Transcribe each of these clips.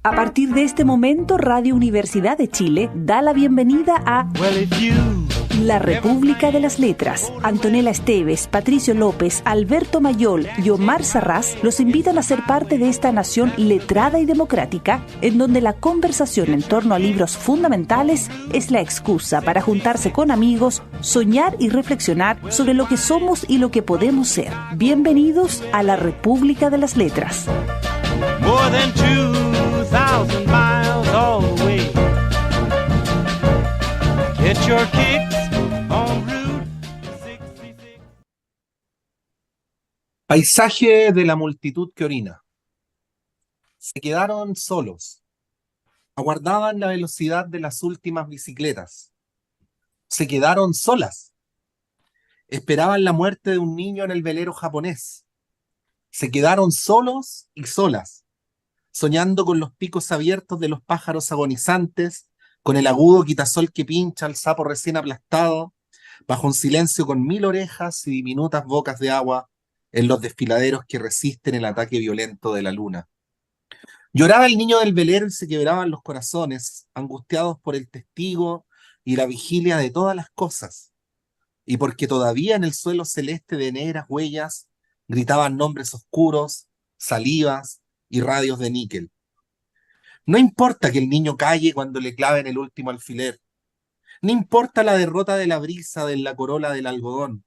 A partir de este momento, Radio Universidad de Chile da la bienvenida a La República de las Letras. Antonella Esteves, Patricio López, Alberto Mayol y Omar Sarraz los invitan a ser parte de esta nación letrada y democrática, en donde la conversación en torno a libros fundamentales es la excusa para juntarse con amigos, soñar y reflexionar sobre lo que somos y lo que podemos ser. Bienvenidos a La República de las Letras. More than 2,000 miles all the way. Get your kicks on Route 66. Paisaje de la multitud que orina. Se quedaron solos. Aguardaban la velocidad de las últimas bicicletas. Se quedaron solas. Esperaban la muerte de un niño en el velero japonés. Se quedaron solos y solas, soñando con los picos abiertos de los pájaros agonizantes, con el agudo quitasol que pincha al sapo recién aplastado, bajo un silencio con 1000 orejas y diminutas bocas de agua en los desfiladeros que resisten el ataque violento de la luna. Lloraba el niño del velero y se quebraban los corazones, angustiados por el testigo y la vigilia de todas las cosas, y porque todavía en el suelo celeste de negras huellas gritaban nombres oscuros, salivas y radios de níquel. No importa que el niño calle cuando le claven el último alfiler. No importa la derrota de la brisa de la corola del algodón.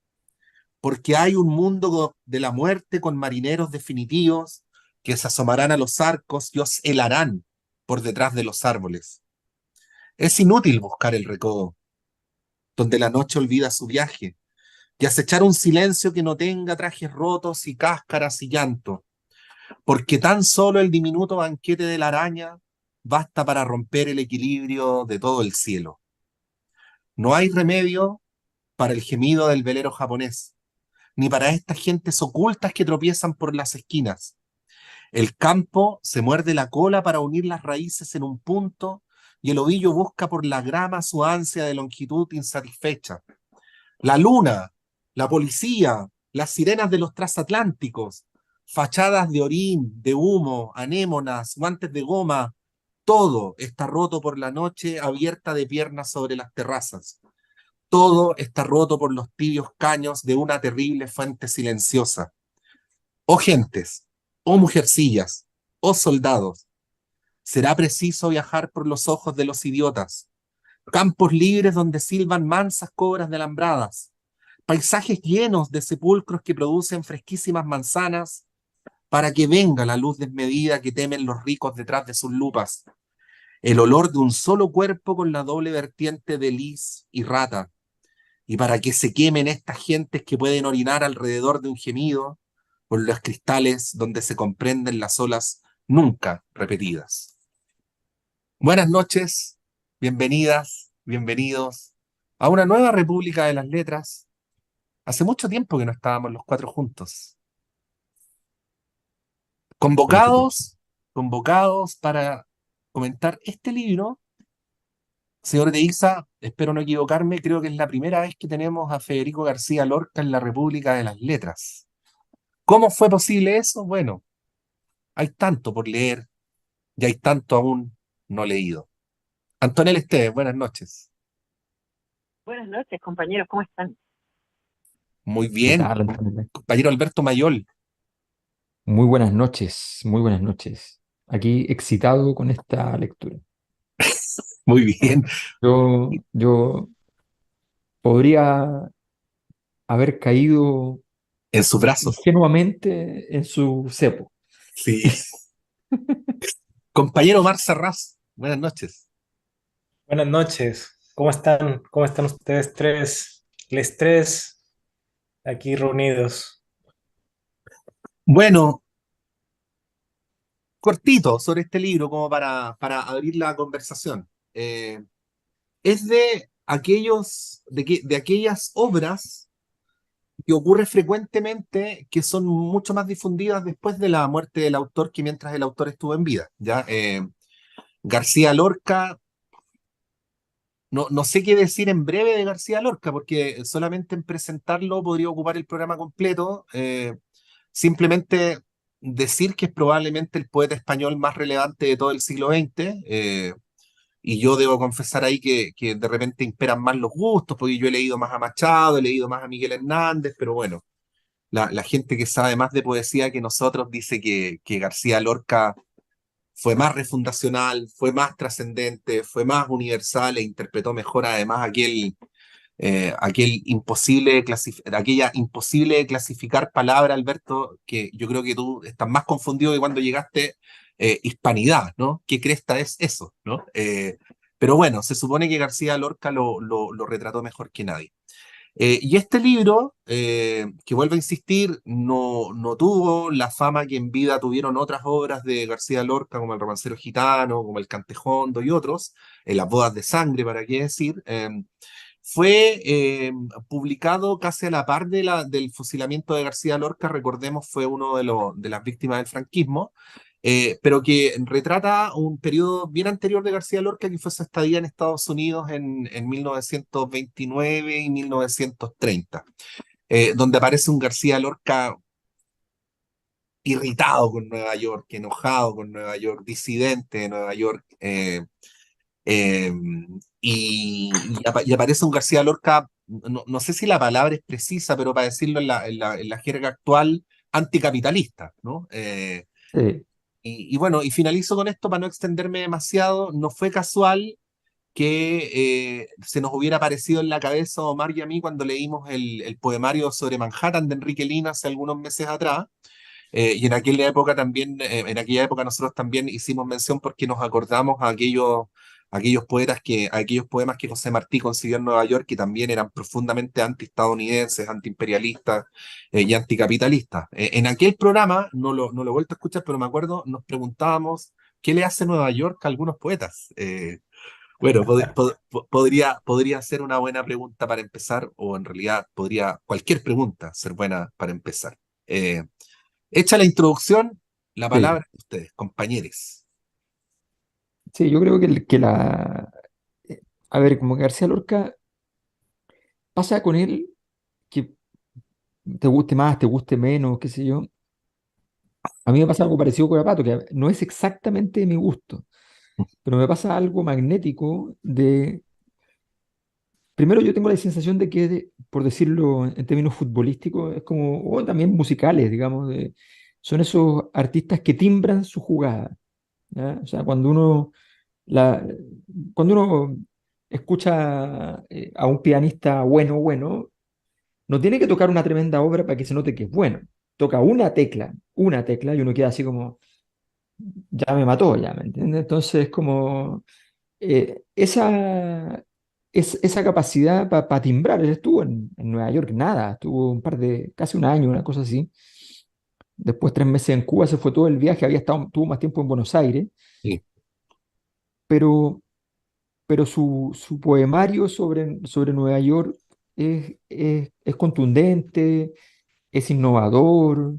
Porque hay un mundo de la muerte con marineros definitivos que se asomarán a los arcos y os helarán por detrás de los árboles. Es inútil buscar el recodo, donde la noche olvida su viaje, y acechar un silencio que no tenga trajes rotos y cáscaras y llanto, porque tan solo el diminuto banquete de la araña basta para romper el equilibrio de todo el cielo. No hay remedio para el gemido del velero japonés, ni para estas gentes ocultas que tropiezan por las esquinas. El campo se muerde la cola para unir las raíces en un punto, y el ovillo busca por la grama su ansia de longitud insatisfecha. La luna, la policía, las sirenas de los transatlánticos, fachadas de orín, de humo, anémonas, guantes de goma, todo está roto por la noche abierta de piernas sobre las terrazas. Todo está roto por los tibios caños de una terrible fuente silenciosa. Oh gentes, oh mujercillas, oh soldados, será preciso viajar por los ojos de los idiotas, campos libres donde silban mansas cobras de alambradas, paisajes llenos de sepulcros que producen fresquísimas manzanas, para que venga la luz desmedida que temen los ricos detrás de sus lupas, el olor de un solo cuerpo con la doble vertiente de lis y rata, y para que se quemen estas gentes que pueden orinar alrededor de un gemido, por los cristales donde se comprenden las olas nunca repetidas. Buenas noches, bienvenidas, bienvenidos a una nueva República de las Letras. Hace mucho tiempo que no estábamos los cuatro juntos. Convocados para comentar este libro. Señor de Isa, espero no equivocarme, creo que es la primera vez que tenemos a Federico García Lorca en la República de las Letras. ¿Cómo fue posible eso? Bueno, hay tanto por leer y hay tanto aún no leído. Antonella Esteves, buenas noches. Buenas noches, compañeros, ¿cómo están? Muy ¿Qué bien, tal, Antonella? compañero Alberto Mayol. Muy buenas noches, muy buenas noches. Aquí excitado con esta lectura. Muy bien. Yo podría haber caído En sus brazos. ingenuamente en su cepo. Sí. Compañero Omar Sarraz, buenas noches. Buenas noches, ¿cómo están? ¿Cómo están ustedes tres? Les tres aquí reunidos. Bueno, cortito sobre este libro como para abrir la conversación. Es de aquellas obras que ocurre frecuentemente, que son mucho más difundidas después de la muerte del autor que mientras el autor estuvo en vida. ¿Ya? García Lorca, no sé qué decir en breve de García Lorca, porque solamente en presentarlo podría ocupar el programa completo. Simplemente decir que es probablemente el poeta español más relevante de todo el siglo XX. Y yo debo confesar ahí que de repente imperan más los gustos, porque yo he leído más a Machado, he leído más a Miguel Hernández, pero bueno, la gente que sabe más de poesía que nosotros dice que García Lorca fue más refundacional, fue más trascendente, fue más universal e interpretó mejor además aquella imposible de clasificar palabra, Alberto, que yo creo que tú estás más confundido que cuando llegaste, hispanidad, ¿no? ¿Qué cresta es eso, ¿no? Pero bueno, se supone que García Lorca lo retrató mejor que nadie. Y este libro, que vuelvo a insistir, no tuvo la fama que en vida tuvieron otras obras de García Lorca, como El Romancero Gitano, como El Cantejondo y otros, Las Bodas de Sangre, para qué decir. Fue publicado casi a la par del fusilamiento de García Lorca, recordemos, fue uno de las víctimas del franquismo, pero que retrata un periodo bien anterior de García Lorca, que fue su estadía en Estados Unidos en 1929 y 1930, donde aparece un García Lorca irritado con Nueva York, enojado con Nueva York, disidente de Nueva York, eh, y aparece un García Lorca, no sé si la palabra es precisa, pero para decirlo en la jerga actual, anticapitalista, ¿no? Sí, Y bueno, y finalizo con esto para no extenderme demasiado. No fue casual que se nos hubiera aparecido en la cabeza a Omar y a mí cuando leímos el poemario sobre Manhattan de Enrique Lina hace algunos meses atrás. Y en aquella época nosotros también hicimos mención porque nos acordamos a aquellos poemas que José Martí concibió en Nueva York, que también eran profundamente antiestadounidenses, antiimperialistas, y anticapitalistas. En aquel programa, no lo he vuelto a escuchar, pero me acuerdo, nos preguntábamos qué le hace Nueva York a algunos poetas. Bueno, podría ser una buena pregunta para empezar, o en realidad podría cualquier pregunta ser buena para empezar. Eh, Hecha la introducción, la sí, palabra de ustedes, compañeros. sí, yo creo a ver, como que García Lorca pasa con él que te guste más, te guste menos, qué sé yo. A mí me pasa algo parecido con Pato, que no es exactamente de mi gusto, pero me pasa algo magnético primero yo tengo la sensación de que, por decirlo en términos futbolísticos, es como, o también musicales, digamos, son esos artistas que timbran su jugada, ¿ya? O sea, la, cuando uno escucha a un pianista bueno, no tiene que tocar una tremenda obra para que se note que es bueno. Toca una tecla, y uno queda así como, ya me mató, ya, ¿me entiendes? Entonces, como eh, esa, esa capacidad para timbrar, él estuvo en Nueva York, nada, estuvo casi un año, una cosa así. Después 3 meses en Cuba, se fue todo el viaje, tuvo más tiempo en Buenos Aires, Sí, pero, pero su poemario sobre Nueva York es contundente, es innovador,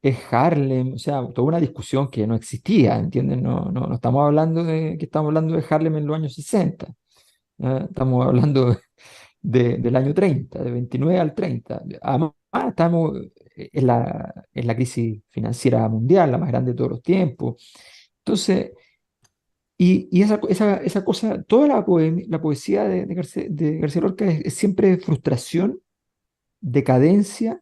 es Harlem, o sea, toda una discusión que no existía, ¿entiendes? No estamos hablando estamos hablando de Harlem en los años 60, ¿ya? Estamos hablando del año 30, de 29 al 30. Además, estamos en la crisis financiera mundial, la más grande de todos los tiempos. Entonces, y esa cosa, toda la poesía de García Lorca es siempre frustración, decadencia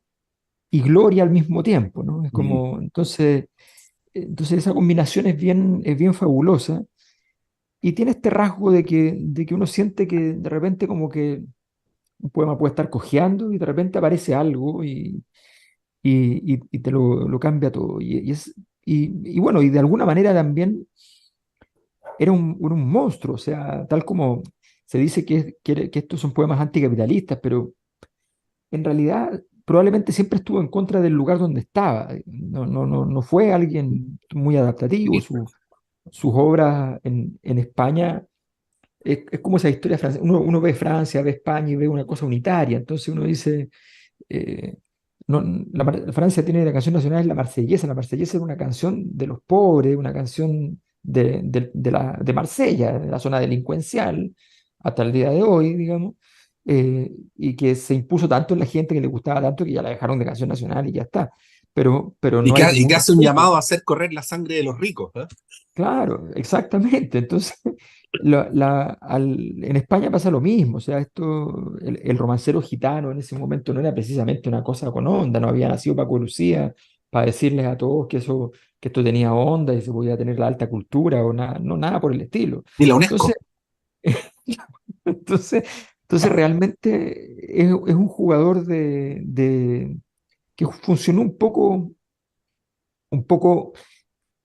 y gloria al mismo tiempo, ¿no? Es mm, como, entonces esa combinación es bien fabulosa y tiene este rasgo de que uno siente que de repente como que un poema puede estar cojeando y de repente aparece algo y te lo cambia todo. Y bueno, y de alguna manera también era un monstruo, o sea, tal como se dice que estos son poemas anticapitalistas, pero en realidad probablemente siempre estuvo en contra del lugar donde estaba. No fue alguien muy adaptativo. sí, Sus obras en España es como esa historia francesa. Uno ve Francia, ve España y ve una cosa unitaria. Entonces uno dice, eh, no, Francia tiene la canción nacional, es la Marsellesa. La Marsellesa era una canción de los pobres, una canción de Marsella, de la zona delincuencial, hasta el día de hoy, digamos, y que se impuso tanto en la gente que le gustaba tanto que ya la dejaron de canción nacional y ya está. pero Y no hay y que ningún hace un respeto. llamado a hacer correr la sangre de los ricos, ¿eh? Claro, exactamente. Entonces, en España pasa lo mismo. O sea, el romancero gitano en ese momento no era precisamente una cosa con onda, no había nacido Paco de Lucía para decirles a todos que esto tenía onda y se podía tener la alta cultura o nada, no, nada por el estilo. Ni la Entonces, UNESCO. entonces, entonces realmente es un jugador que funcionó un poco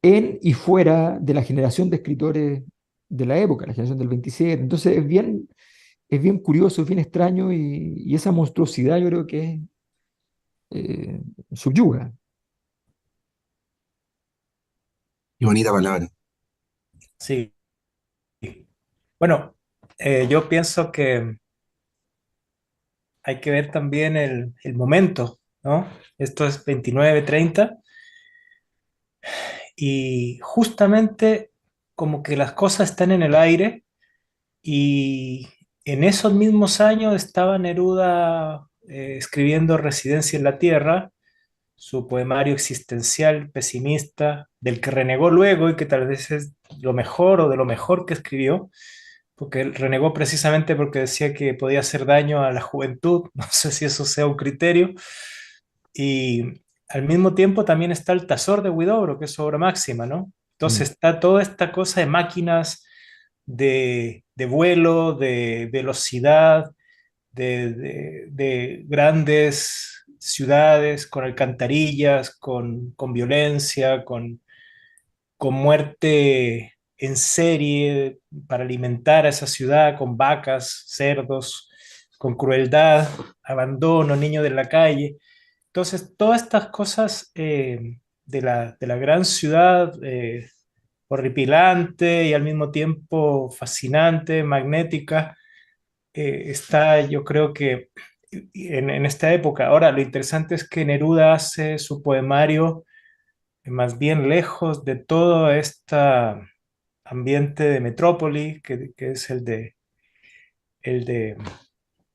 en y fuera de la generación de escritores de la época, la generación del 27. Entonces es bien curioso, es bien extraño y esa monstruosidad yo creo que eh, subyuga. Qué bonita palabra. Sí. Bueno, yo pienso que hay que ver también el momento, ¿no? Esto es 29-30 y justamente como que las cosas están en el aire y en esos mismos años estaba Neruda escribiendo Residencia en la Tierra, su poemario existencial pesimista, del que renegó luego y que tal vez es lo mejor o de lo mejor que escribió, porque él renegó precisamente porque decía que podía hacer daño a la juventud, no sé si eso sea un criterio, y al mismo tiempo también está El Tazor de Huidobro, que es su obra máxima, ¿no? Mm. Entonces está toda esta cosa de máquinas, de vuelo, de velocidad, de grandes ciudades con alcantarillas, con violencia, con muerte en serie para alimentar a esa ciudad, con vacas, cerdos, con crueldad, abandono, niños de la calle. Entonces, todas estas cosas de la gran ciudad horripilante y al mismo tiempo fascinante, magnética, está yo creo que en esta época. Ahora, lo interesante es que Neruda hace su poemario más bien lejos de todo este ambiente de metrópoli, que es el de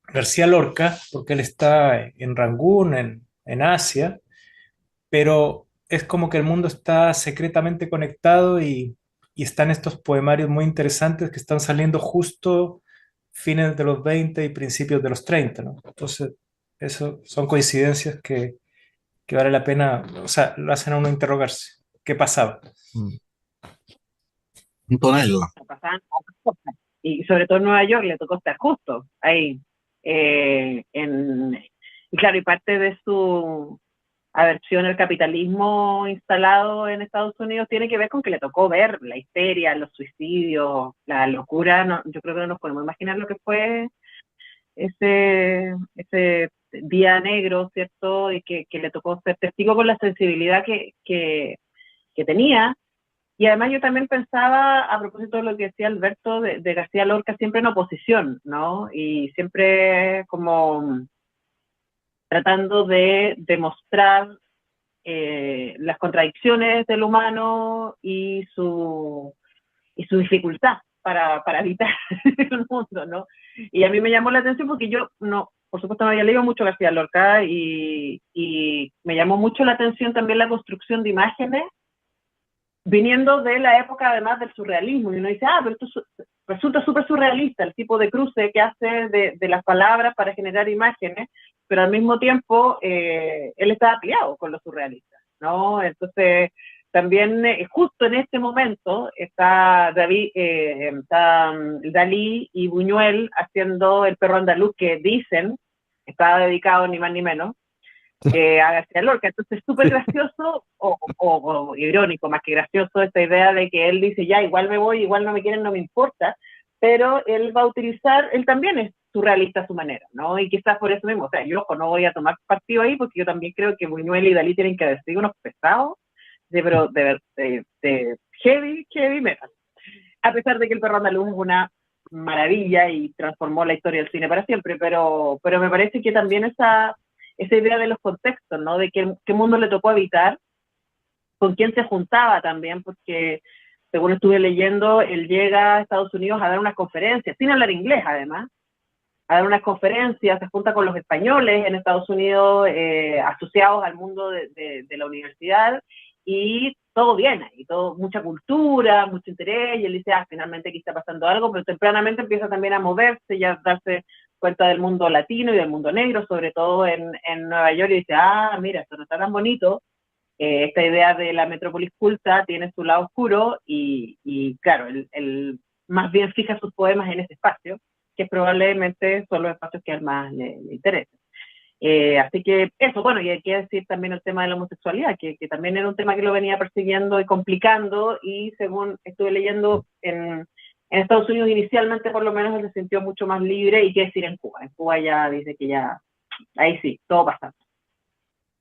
García Lorca, porque él está en Rangún, en Asia, pero es como que el mundo está secretamente conectado y están estos poemarios muy interesantes que están saliendo justo fines de los 20 y principios de los 30, ¿no? Entonces, eso son coincidencias que vale la pena, o sea, lo hacen a uno interrogarse. ¿Qué pasaba? Mm. Antonella. Pasaban otras cosas. Y sobre todo en Nueva York le tocó estar justo ahí. Y claro, y parte de su aversión al capitalismo instalado en Estados Unidos tiene que ver con que le tocó ver la histeria, los suicidios, la locura. No, yo creo que no nos podemos imaginar lo que fue ese día negro, ¿cierto? Y que le tocó ser testigo con la sensibilidad que tenía. Y además yo también pensaba, a propósito de lo que decía Alberto, de García Lorca, siempre en oposición, ¿no? Y siempre como tratando de demostrar las contradicciones del humano y su dificultad para habitar el mundo, ¿no? Y a mí me llamó la atención porque yo, no, por supuesto, no había leído mucho García Lorca y me llamó mucho la atención también la construcción de imágenes viniendo de la época además del surrealismo, y uno dice, pero esto resulta súper surrealista, el tipo de cruce que hace de las palabras para generar imágenes, pero al mismo tiempo él está peleado con los surrealistas, ¿no? Entonces, también justo en este momento está Dalí y Buñuel haciendo El perro andaluz, que dicen, está dedicado ni más ni menos, a García Lorca. Entonces es súper gracioso o irónico, más que gracioso, esta idea de que él dice, ya, igual me voy, igual no me quieren, no me importa, pero él va a utilizar, él también es surrealista a su manera, ¿no? Y quizás por eso mismo, o sea, yo no voy a tomar partido ahí porque yo también creo que Buñuel y Dalí tienen que decir unos pesados de heavy metal. A pesar de que El perro andaluz es una maravilla y transformó la historia del cine para siempre, pero me parece que también esa idea de los contextos, ¿no? De qué mundo le tocó habitar, con quién se juntaba también, porque según estuve leyendo, él llega a Estados Unidos a dar unas conferencias, sin hablar inglés además, a dar unas conferencias, se junta con los españoles en Estados Unidos, asociados al mundo de la universidad, y todo bien ahí, mucha cultura, mucho interés, y él dice, finalmente aquí está pasando algo, pero tempranamente empieza también a moverse y a darse cuenta del mundo latino y del mundo negro, sobre todo en Nueva York, y dice, mira, esto no está tan bonito, esta idea de la metrópolis culta tiene su lado oscuro, y claro, él más bien fija sus poemas en ese espacio, que probablemente son los espacios que a él más le interesan. Así que eso, bueno, y hay que decir también el tema de la homosexualidad, que también era un tema que lo venía persiguiendo y complicando, y según estuve leyendo en Estados Unidos inicialmente por lo menos él se sintió mucho más libre, y qué decir en Cuba ya dice que ya, ahí sí, todo pasa.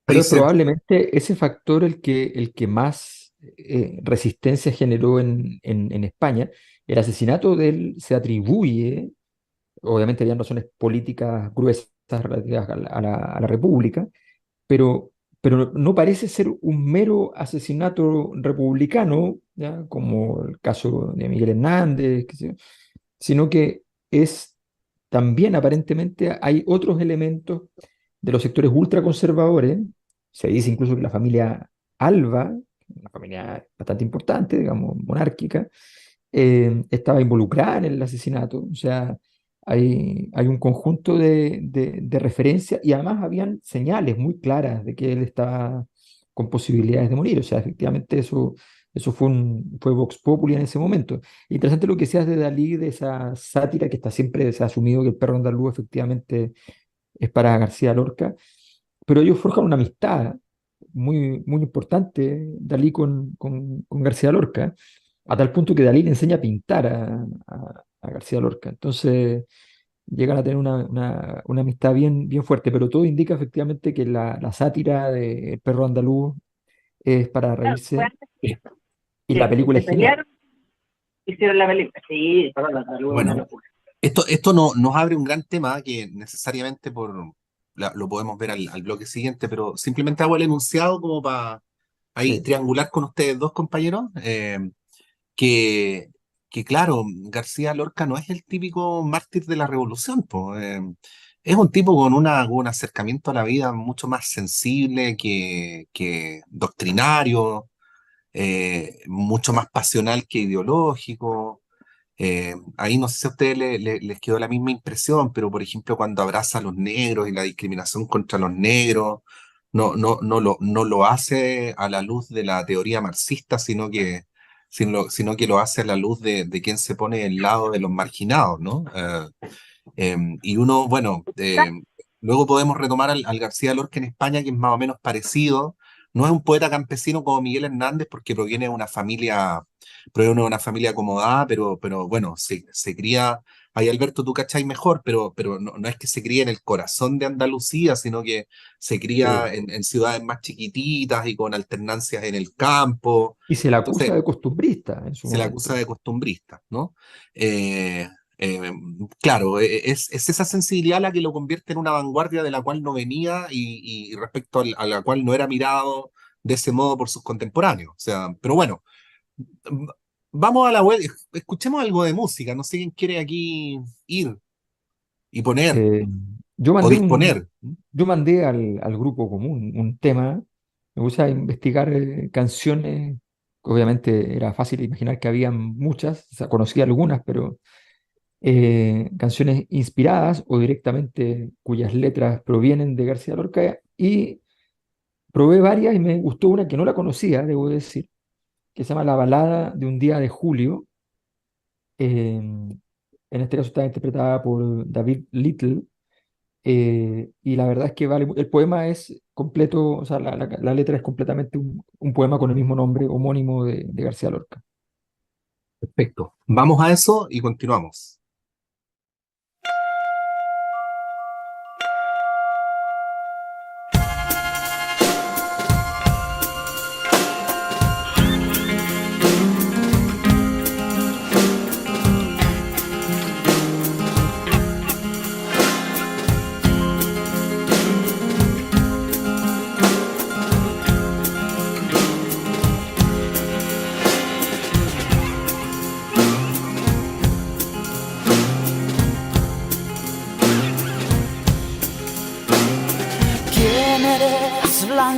Pero es probablemente ese factor el que más resistencia generó en España. El asesinato de él se atribuye, obviamente habían razones políticas gruesas relativas a la República, pero no parece ser un mero asesinato republicano, ¿ya? Como el caso de Miguel Hernández, sino que es también aparentemente hay otros elementos de los sectores ultraconservadores. Se dice incluso que la familia Alva, una familia bastante importante, digamos, monárquica, estaba involucrada en el asesinato. O sea, hay un conjunto de referencias, y además habían señales muy claras de que él estaba con posibilidades de morir. O sea, efectivamente eso fue Vox Populi en ese momento. Interesante lo que decías de Dalí, de esa sátira que está siempre, se ha asumido que el perro andaluz efectivamente es para García Lorca, pero ellos forjan una amistad muy, muy importante, Dalí con García Lorca, a tal punto que Dalí le enseña a pintar a García Lorca. Entonces llegan a tener una amistad bien, bien fuerte, pero todo indica efectivamente que la sátira de El perro andaluz es para reírse, y la película es genial. Hicieron la película, sí, El perro andaluz es una Bueno, locura. esto nos abre un gran tema que necesariamente lo podemos ver al bloque siguiente, pero simplemente hago el enunciado como para ahí Sí. triangular con ustedes dos, compañeros, que, que claro, García Lorca no es el típico mártir de la revolución, po, es un tipo con un acercamiento a la vida mucho más sensible que doctrinario, mucho más pasional que ideológico. Ahí no sé si a ustedes les quedó la misma impresión, pero por ejemplo cuando abraza a los negros y la discriminación contra los negros, no lo hace a la luz de la teoría marxista, sino que lo hace a la luz de quien se pone del lado de los marginados, ¿no? Y uno, bueno, luego podemos retomar al García Lorca en España, que es más o menos parecido. No es un poeta campesino como Miguel Hernández, porque proviene de una familia acomodada, pero bueno, se cría, ahí Alberto tú cachai mejor, pero no es que se críe en el corazón de Andalucía, sino que se cría Sí. en ciudades más chiquititas y con alternancias en el campo. Y se la Entonces, acusa de costumbrista en su se la momento. acusa de costumbrista, ¿no? Eh, claro, es esa sensibilidad la que lo convierte en una vanguardia de la cual no venía y respecto a la cual no era mirado de ese modo por sus contemporáneos. O sea, pero bueno, vamos a la web, escuchemos algo de música, no sé quién quiere aquí ir y poner Eh, yo o mandé disponer. yo mandé al grupo común un tema. Me puse a investigar canciones. Obviamente era fácil imaginar que había muchas, o sea, conocía algunas, pero canciones inspiradas o directamente cuyas letras provienen de García Lorca, y probé varias y me gustó una que no la conocía, debo decir, que se llama La balada de un día de julio. En este caso está interpretada por David Little. Y la verdad es que vale, el poema es completo, o sea, la letra es completamente un poema con el mismo nombre, homónimo de García Lorca. Perfecto. Vamos a eso y continuamos.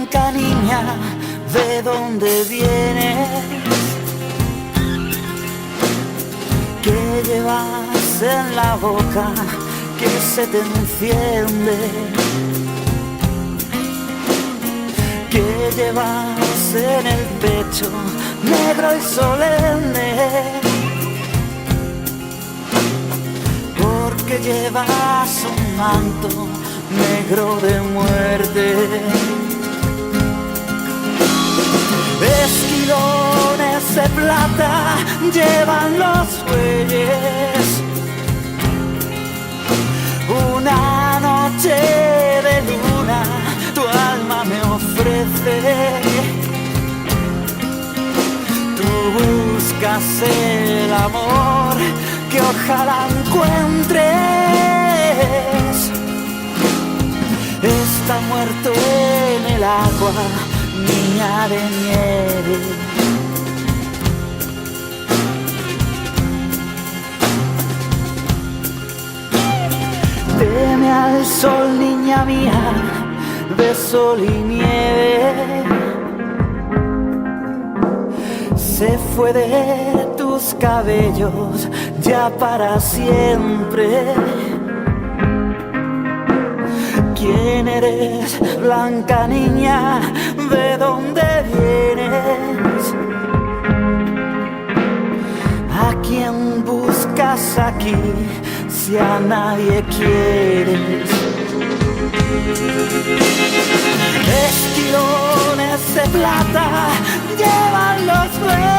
blanca niña, ¿de dónde vienes? ¿Qué llevas en la boca que se te enciende? ¿Qué llevas en el pecho, negro y solemne? Porque llevas un manto negro de muerte. Esquilones de plata llevan los bueyes. Una noche de luna tu alma me ofrece. Tú buscas el amor que ojalá encuentres. Está muerto en el agua, niña de nieve. Teme al sol, niña mía, de sol y nieve. Se fue de tus cabellos ya para siempre. ¿Quién eres, blanca niña? ¿De dónde vienes? ¿A quién buscas aquí si a nadie quieres? Esquilones de plata llevan los bueyes.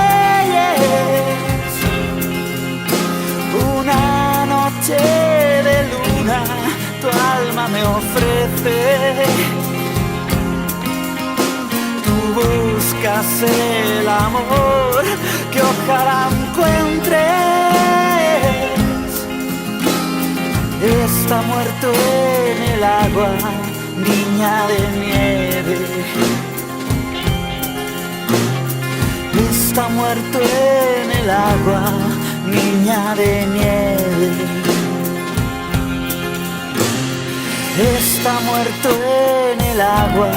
Una noche de luna tu alma me ofrece. Tú buscas el amor que ojalá encuentres. Está muerto en el agua, niña de nieve. Está muerto en el agua, niña de nieve. Está muerto en el agua.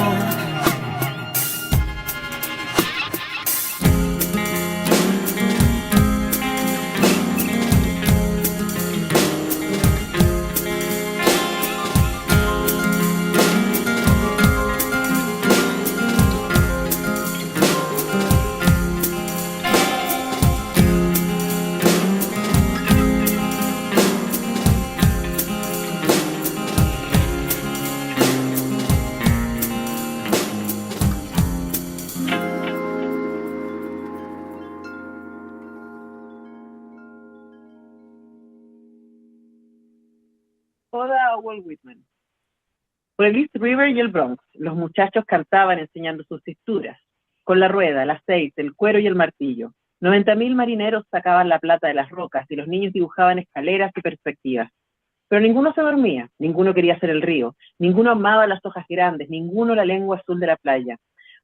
Oda a Walt Whitman. Por el East River y el Bronx, los muchachos cantaban enseñando sus texturas, con la rueda, el aceite, el cuero y el martillo. 90.000 marineros sacaban la plata de las rocas y los niños dibujaban escaleras y perspectivas. Pero ninguno se dormía, ninguno quería ser el río, ninguno amaba las hojas grandes, ninguno la lengua azul de la playa.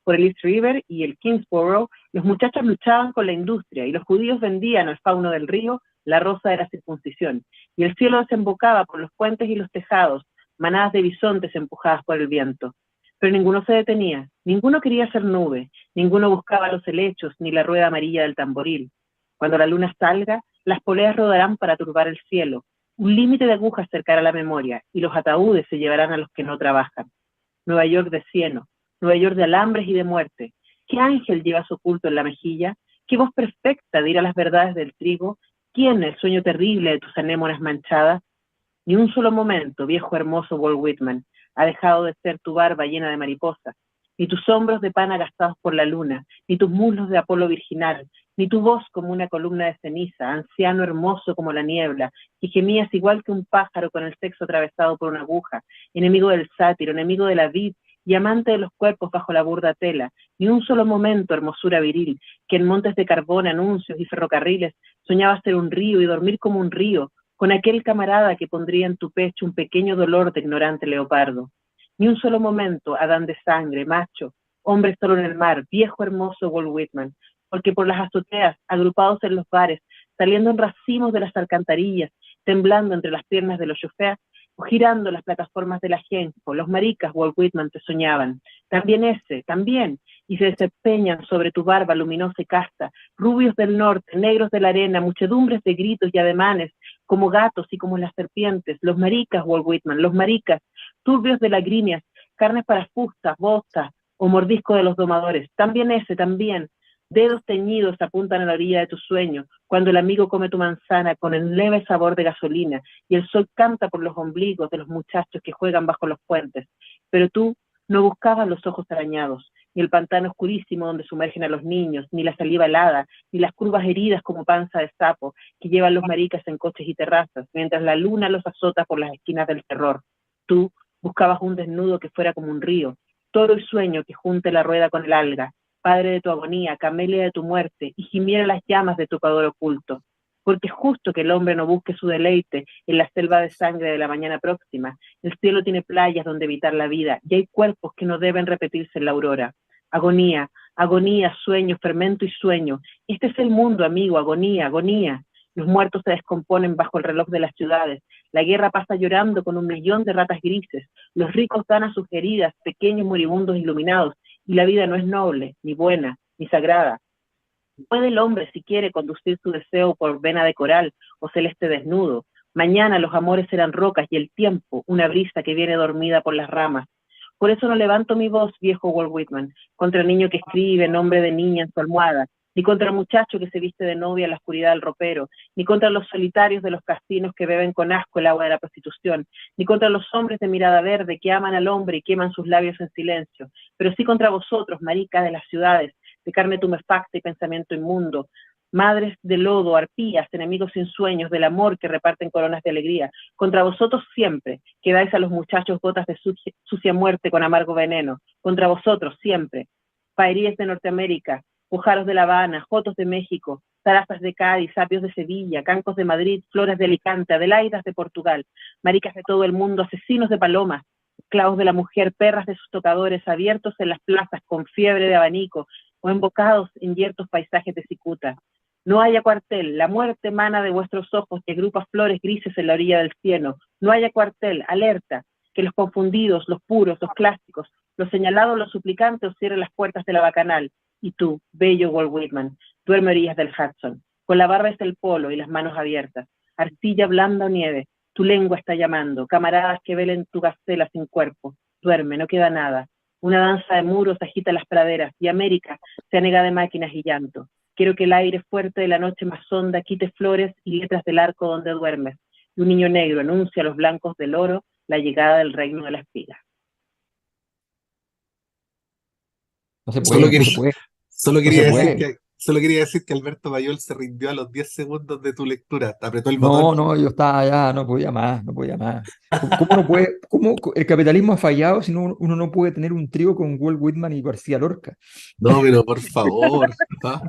Por el East River y el Kingsborough, los muchachos luchaban con la industria y los judíos vendían al fauno del río la rosa de la circuncisión, y el cielo desembocaba por los puentes y los tejados, manadas de bisontes empujadas por el viento. Pero ninguno se detenía, ninguno quería ser nube, ninguno buscaba los helechos ni la rueda amarilla del tamboril. Cuando la luna salga, las poleas rodarán para turbar el cielo, un límite de agujas cercará la memoria, y los ataúdes se llevarán a los que no trabajan. Nueva York de cieno, Nueva York de alambres y de muerte. ¿Qué ángel llevas oculto en la mejilla? ¿Qué voz perfecta dirá las verdades del trigo? ¿Quién el sueño terrible de tus anémonas manchadas? Ni un solo momento, viejo hermoso Walt Whitman, ha dejado de ser tu barba llena de mariposas, ni tus hombros de pan agastados por la luna, ni tus muslos de Apolo virginal, ni tu voz como una columna de ceniza, anciano hermoso como la niebla, y gemías igual que un pájaro con el sexo atravesado por una aguja, enemigo del sátiro, enemigo de la vid, y amante de los cuerpos bajo la burda tela, ni un solo momento, hermosura viril, que en montes de carbón, anuncios y ferrocarriles soñabas ser un río y dormir como un río, con aquel camarada que pondría en tu pecho un pequeño dolor de ignorante leopardo. Ni un solo momento, Adán de sangre, macho, hombre solo en el mar, viejo hermoso Walt Whitman, porque por las azoteas, agrupados en los bares, saliendo en racimos de las alcantarillas, temblando entre las piernas de los chofés, o girando las plataformas de la Genco, los maricas Walt Whitman te soñaban, también ese, también, y se desempeñan sobre tu barba luminosa y casta, rubios del norte, negros de la arena, muchedumbres de gritos y ademanes, como gatos y como las serpientes, los maricas Walt Whitman, los maricas, turbios de lagrimas, carnes para fustas, bostas, o mordisco de los domadores, también ese, también, dedos teñidos apuntan a la orilla de tu sueño, cuando el amigo come tu manzana con el leve sabor de gasolina, y el sol canta por los ombligos de los muchachos que juegan bajo los puentes, pero tú no buscabas los ojos arañados, ni el pantano oscurísimo donde sumergen a los niños, ni la saliva helada, ni las curvas heridas como panza de sapo que llevan los maricas en coches y terrazas, mientras la luna los azota por las esquinas del terror. Tú buscabas un desnudo que fuera como un río, toro y sueño que junte la rueda con el alga, padre de tu agonía, camelia de tu muerte, y gimiera las llamas de tu cador oculto. Porque es justo que el hombre no busque su deleite en la selva de sangre de la mañana próxima. El cielo tiene playas donde evitar la vida, y hay cuerpos que no deben repetirse en la aurora. Agonía, agonía, sueño, fermento y sueño. Este es el mundo, amigo, agonía, agonía. Los muertos se descomponen bajo el reloj de las ciudades. La guerra pasa llorando con 1.000.000 de ratas grises. Los ricos dan a sus heridas pequeños moribundos iluminados, y la vida no es noble, ni buena, ni sagrada. Puede el hombre, si quiere, conducir su deseo por vena de coral o celeste desnudo. Mañana los amores serán rocas y el tiempo, una brisa que viene dormida por las ramas. Por eso no levanto mi voz, viejo Walt Whitman, contra el niño que escribe nombre de niña en su almohada, ni contra el muchacho que se viste de novia en la oscuridad del ropero, ni contra los solitarios de los casinos que beben con asco el agua de la prostitución, ni contra los hombres de mirada verde que aman al hombre y queman sus labios en silencio, pero sí contra vosotros, maricas de las ciudades, de carne tumefacta y pensamiento inmundo, madres de lodo, arpías, enemigos sin sueños, del amor que reparten coronas de alegría, contra vosotros siempre, que dais a los muchachos gotas de sucia muerte con amargo veneno, contra vosotros siempre, paeríes de Norteamérica, pujaros de La Habana, jotos de México, zarazas de Cádiz, sapios de Sevilla, cancos de Madrid, flores de Alicante, adelaidas de Portugal, maricas de todo el mundo, asesinos de palomas, esclavos de la mujer, perras de sus tocadores, abiertos en las plazas con fiebre de abanico, o embocados en yertos paisajes de cicuta. No haya cuartel, la muerte emana de vuestros ojos que agrupa flores grises en la orilla del cielo. No haya cuartel, alerta, que los confundidos, los puros, los clásicos, los señalados, los suplicantes os cierren las puertas de la bacanal. Y tú, bello Walt Whitman, duerme a orillas del Hudson, con la barba hasta el polo y las manos abiertas, arcilla blanda o nieve, tu lengua está llamando, camaradas que velen tu gacela sin cuerpo, duerme, no queda nada. Una danza de muros agita las praderas y América se anega de máquinas y llanto. Quiero que el aire fuerte de la noche más honda quite flores y letras del arco donde duermes. Y un niño negro anuncia a los blancos del oro la llegada del reino de la espiga. No se Solo puede, no quería, se puede, solo no quería se decir puede. solo quería decir que Alberto Mayol se rindió a los 10 segundos de tu lectura. Te apretó el botón. No, no, yo estaba ya, no podía más, no podía más. ¿Cómo no puede, cómo el capitalismo ha fallado si uno no puede tener un trío con Walt Whitman y García Lorca? No, pero por favor. ¿Ah?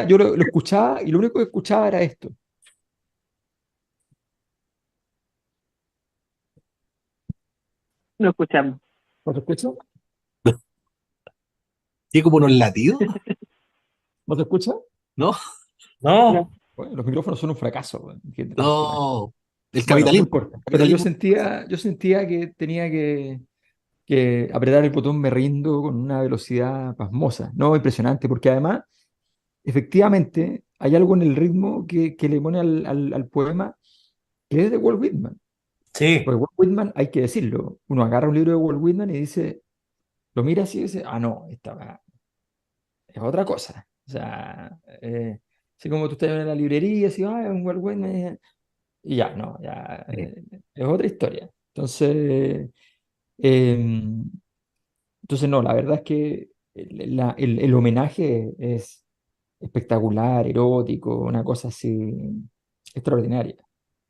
Yo lo escuchaba y lo único que escuchaba era esto. No escuchamos. ¿No te escucha? ¿Tiene como unos latidos? ¿No te escucha? ¿No? No, Bueno, los micrófonos son un fracaso, weón. Qué lástima. No. El Bueno, no capitalismo. importa. Pero Capitalismo. yo sentía que tenía que apretar el botón me rindo con una velocidad pasmosa, no impresionante, porque además, efectivamente, hay algo en el ritmo que le pone al poema que es de Walt Whitman. sí, Porque Walt Whitman, hay que decirlo, uno agarra un libro de Walt Whitman y dice, lo mira así y dice, ah, no, es otra cosa. O sea, así como tú estás en la librería, así, ah, es un Walt Whitman, y ya, no, ya, es otra historia. Em, entonces, no, la verdad es que el homenaje es espectacular, erótico, una cosa así extraordinaria.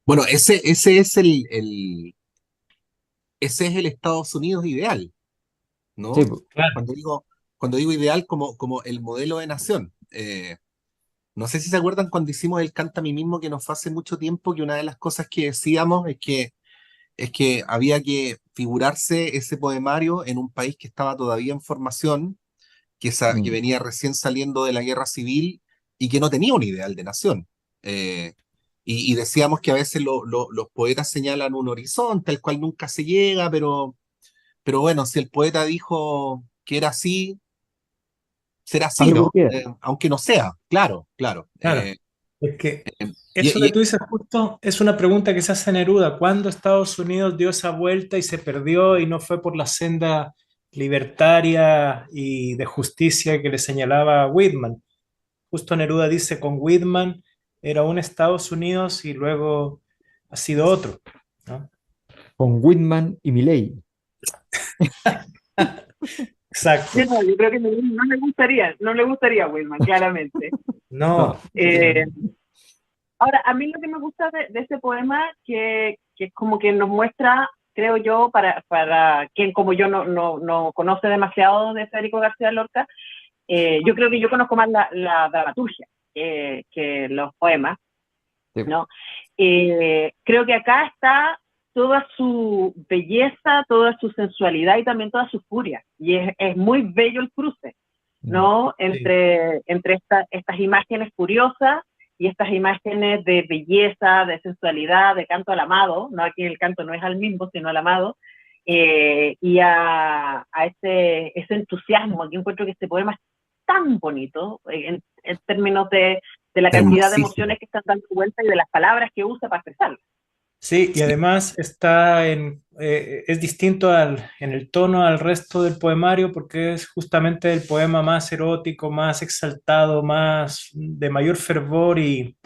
Bueno, ese es el Estados Unidos ideal, Sí, ¿no? po. claro. Cuando digo ideal como el modelo de nación. No sé si se acuerdan cuando hicimos el Canta a mí mismo, que nos fue hace mucho tiempo, que una de las cosas que decíamos es que había que figurarse ese poemario en un país que estaba todavía en formación, que Mm. venía recién saliendo de la guerra civil y que no tenía un ideal de nación. Eh, y decíamos que a veces los poetas señalan un horizonte al cual nunca se llega, pero bueno, si el poeta dijo que era así, será así, Algo ¿no? queda. Aunque no sea, claro, claro. Claro, es que eso Y, que tú dices justo es una pregunta que se hace Neruda. ¿Cuándo Estados Unidos dio esa vuelta y se perdió y no fue por la senda libertaria y de justicia que le señalaba Whitman? Justo Neruda dice, con Whitman era un Estados Unidos y luego ha sido otro, ¿no? Con Whitman y Milley. Exacto. Yo creo que no le gustaría a Wilman, claramente. No, Ahora, a mí lo que me gusta de ese poema, que es como que nos muestra, creo yo, para quien como yo no conoce demasiado de Federico García Lorca, yo creo que yo conozco más la dramaturgia que los poemas, Sí. ¿no? Creo que acá está toda su belleza, toda su sensualidad y también toda su furia. Y es muy bello el cruce, ¿no? Entre estas imágenes furiosas y estas imágenes de belleza, de sensualidad, de canto al amado, ¿no? Aquí el canto no es al mismo, sino al amado, y a ese entusiasmo. Aquí encuentro que este poema es tan bonito en términos de la cantidad de emociones que están dando vuelta y de las palabras que usa para expresarlas. sí, y además es distinto en el tono al resto del poemario porque es justamente el poema más erótico, más exaltado, más de mayor fervor y,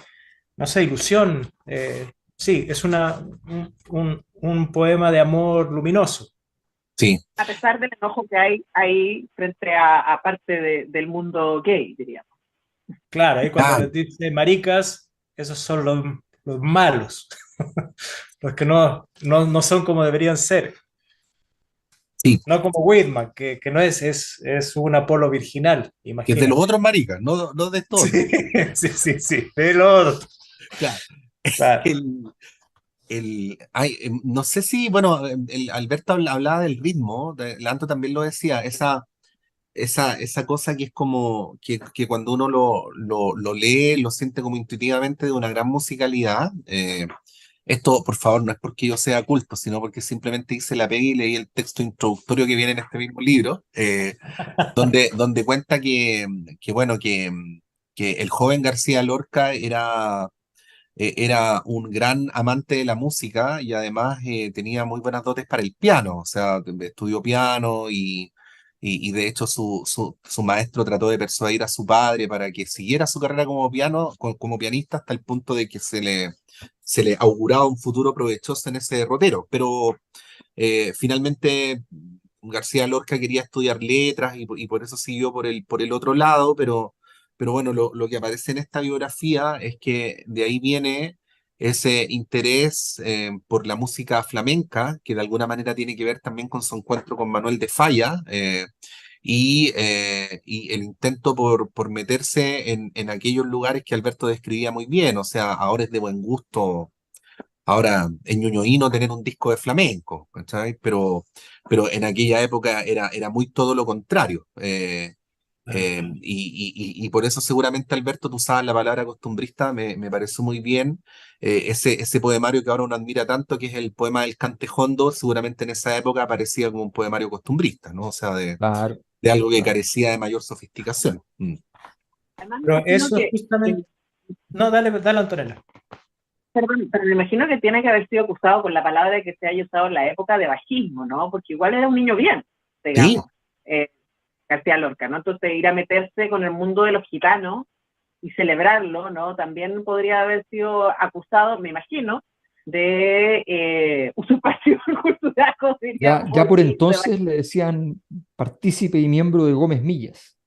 no sé, ilusión. Sí, es un poema de amor luminoso. sí, A pesar del enojo que hay ahí frente a parte del mundo gay, diríamos. Claro, ahí cuando les dice maricas, esos son los malos, los que no son como deberían ser. sí, No como Whitman, que no es un Apolo virginal, que es de los imagínate. otros maricas, no de estos. Sí, sí, de los otros. Claro. Claro. No sé si, bueno, Alberto hablaba del ritmo, Lanto también lo decía, esa cosa que es como que cuando uno lo lee, lo siente como intuitivamente de una gran musicalidad. Esto, por favor, no es porque yo sea culto, sino porque simplemente hice la pega y leí el texto introductorio que viene en este mismo libro, donde cuenta bueno, que el joven García Lorca era un gran amante de la música y además tenía muy buenas dotes para el piano, o sea, estudió piano y de hecho su maestro trató de persuadir a su padre para que siguiera su carrera como pianista hasta el punto de que se le auguraba un futuro provechoso en ese derrotero, pero finalmente García Lorca quería estudiar letras y por eso siguió por el otro lado, pero bueno, lo que aparece en esta biografía es que de ahí viene ese interés por la música flamenca, que de alguna manera tiene que ver también con su encuentro con Manuel de Falla, y el intento por meterse en aquellos lugares que Alberto describía muy bien, o sea, ahora es de buen gusto. Ahora, en ñoñoíno tener un disco de flamenco, ¿cachai? Pero en aquella época era muy todo lo contrario. Y por eso seguramente, Alberto, tú usabas la palabra costumbrista, me pareció muy bien. Ese poemario que ahora uno admira tanto, que es el poema del Cantejondo, seguramente en esa época aparecía como un poemario costumbrista, ¿no? O sea, Claro, de algo que claro. carecía de mayor sofisticación. Además, me Pero imagino eso justamente... No, dale, Antonella. perdón, pero me imagino que tiene que haber sido acusado con la palabra que se haya usado en la época de bajismo, ¿no? Porque igual era un niño bien, Sí, digamos, García Lorca, ¿no? Entonces ir a meterse con el mundo de los gitanos y celebrarlo, ¿no? También podría haber sido acusado, me imagino, de usurpación cultural, como diríamos, Ya por y entonces le decían partícipe y miembro de Gómez Millas.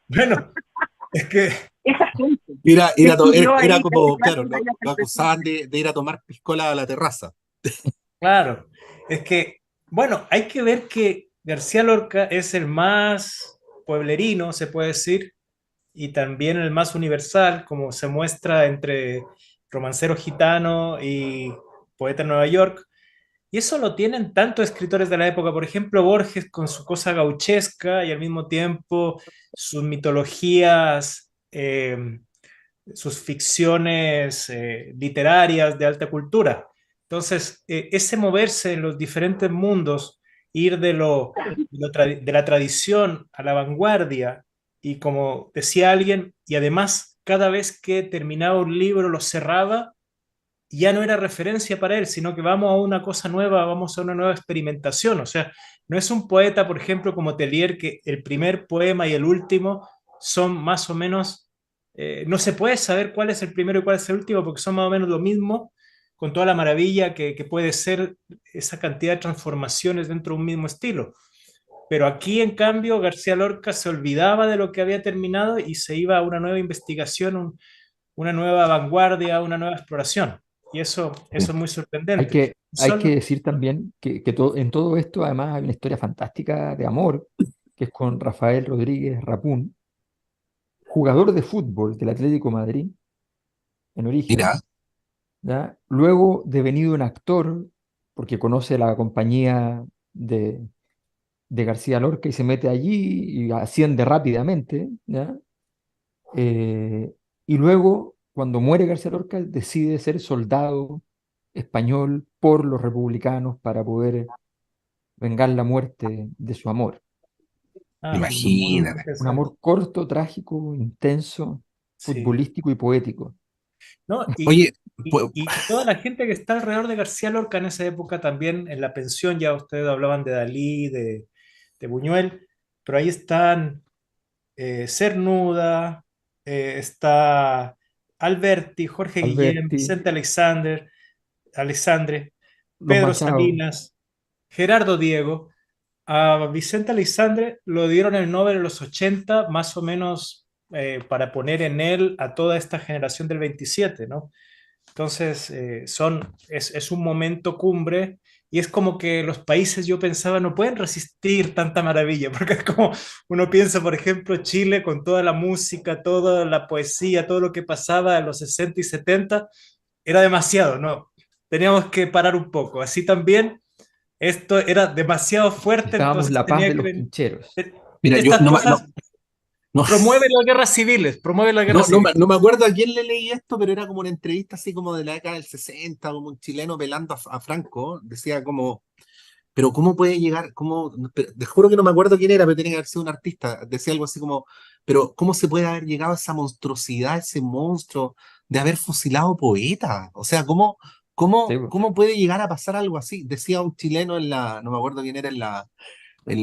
Bueno, es que, esa gente era, estudió era ahí como, claro, lo acusaban de ir a tomar piscola a la terraza. claro, es que, bueno, hay que ver que García Lorca es el más pueblerino, se puede decir, y también el más universal, como se muestra entre romancero gitano y poeta de Nueva York. Y eso lo tienen tantos escritores de la época, por ejemplo, Borges con su cosa gauchesca y al mismo tiempo sus mitologías sus ficciones literarias de alta cultura. Entonces, ese moverse en los diferentes mundos, ir de la tradición a la vanguardia, y como decía alguien, y además cada vez que terminaba un libro lo cerraba, ya no era referencia para él, sino que vamos a una cosa nueva, vamos a una nueva experimentación. O sea, no es un poeta, por ejemplo, como Tellier, que el primer poema y el último son más o menos, no se puede saber cuál es el primero y cuál es el último, porque son más o menos lo mismo, con toda la maravilla que puede ser esa cantidad de transformaciones dentro de un mismo estilo. Pero aquí, en cambio, García Lorca se olvidaba de lo que había terminado y se iba a una nueva investigación, una nueva vanguardia, una nueva exploración. Y eso es muy sorprendente. Hay que decir también que en todo esto, además, hay una historia fantástica de amor, que es con Rafael Rodríguez Rapún, jugador de fútbol del Atlético de Madrid, en origen. Mira. ¿Ya? Luego devenido un actor, porque conoce la compañía de García Lorca y se mete allí y asciende rápidamente, ¿ya? Y luego, cuando muere García Lorca, decide ser soldado español por los republicanos para poder vengar la muerte de su amor. Imagínate. Un amor corto, trágico, intenso, futbolístico y poético. ¿No? Oye, y toda la gente que está alrededor de García Lorca en esa época también, en la pensión, ya ustedes hablaban de Dalí, de Buñuel, pero ahí están Cernuda, está Alberti, Jorge Guillén, Vicente Alexandre, Pedro Salinas, Gerardo Diego. A Vicente Alexandre lo dieron el Nobel en los 80, más o menos, para poner en él a toda esta generación del 27, ¿no? Entonces, es un momento cumbre, y es como que los países, yo pensaba, no pueden resistir tanta maravilla, porque es como uno piensa, por ejemplo, Chile con toda la música, toda la poesía, todo lo que pasaba en los 60 y 70, era demasiado, ¿no? Teníamos que parar un poco. Así también, esto era demasiado fuerte. Estábamos entonces la paz de los que... pincheros. Mira, yo no, promueve las guerras civiles, no me acuerdo a quién le leí esto, pero era como una entrevista así como de la década del 60, como un chileno velando a Franco. Decía como, pero ¿cómo puede llegar? Te juro que no me acuerdo quién era, pero tenía que haber sido un artista. Decía algo así como, pero ¿cómo se puede haber llegado a esa monstruosidad, ese monstruo de haber fusilado poetas? O sea, ¿cómo puede llegar a pasar algo así? Decía un chileno no me acuerdo quién era en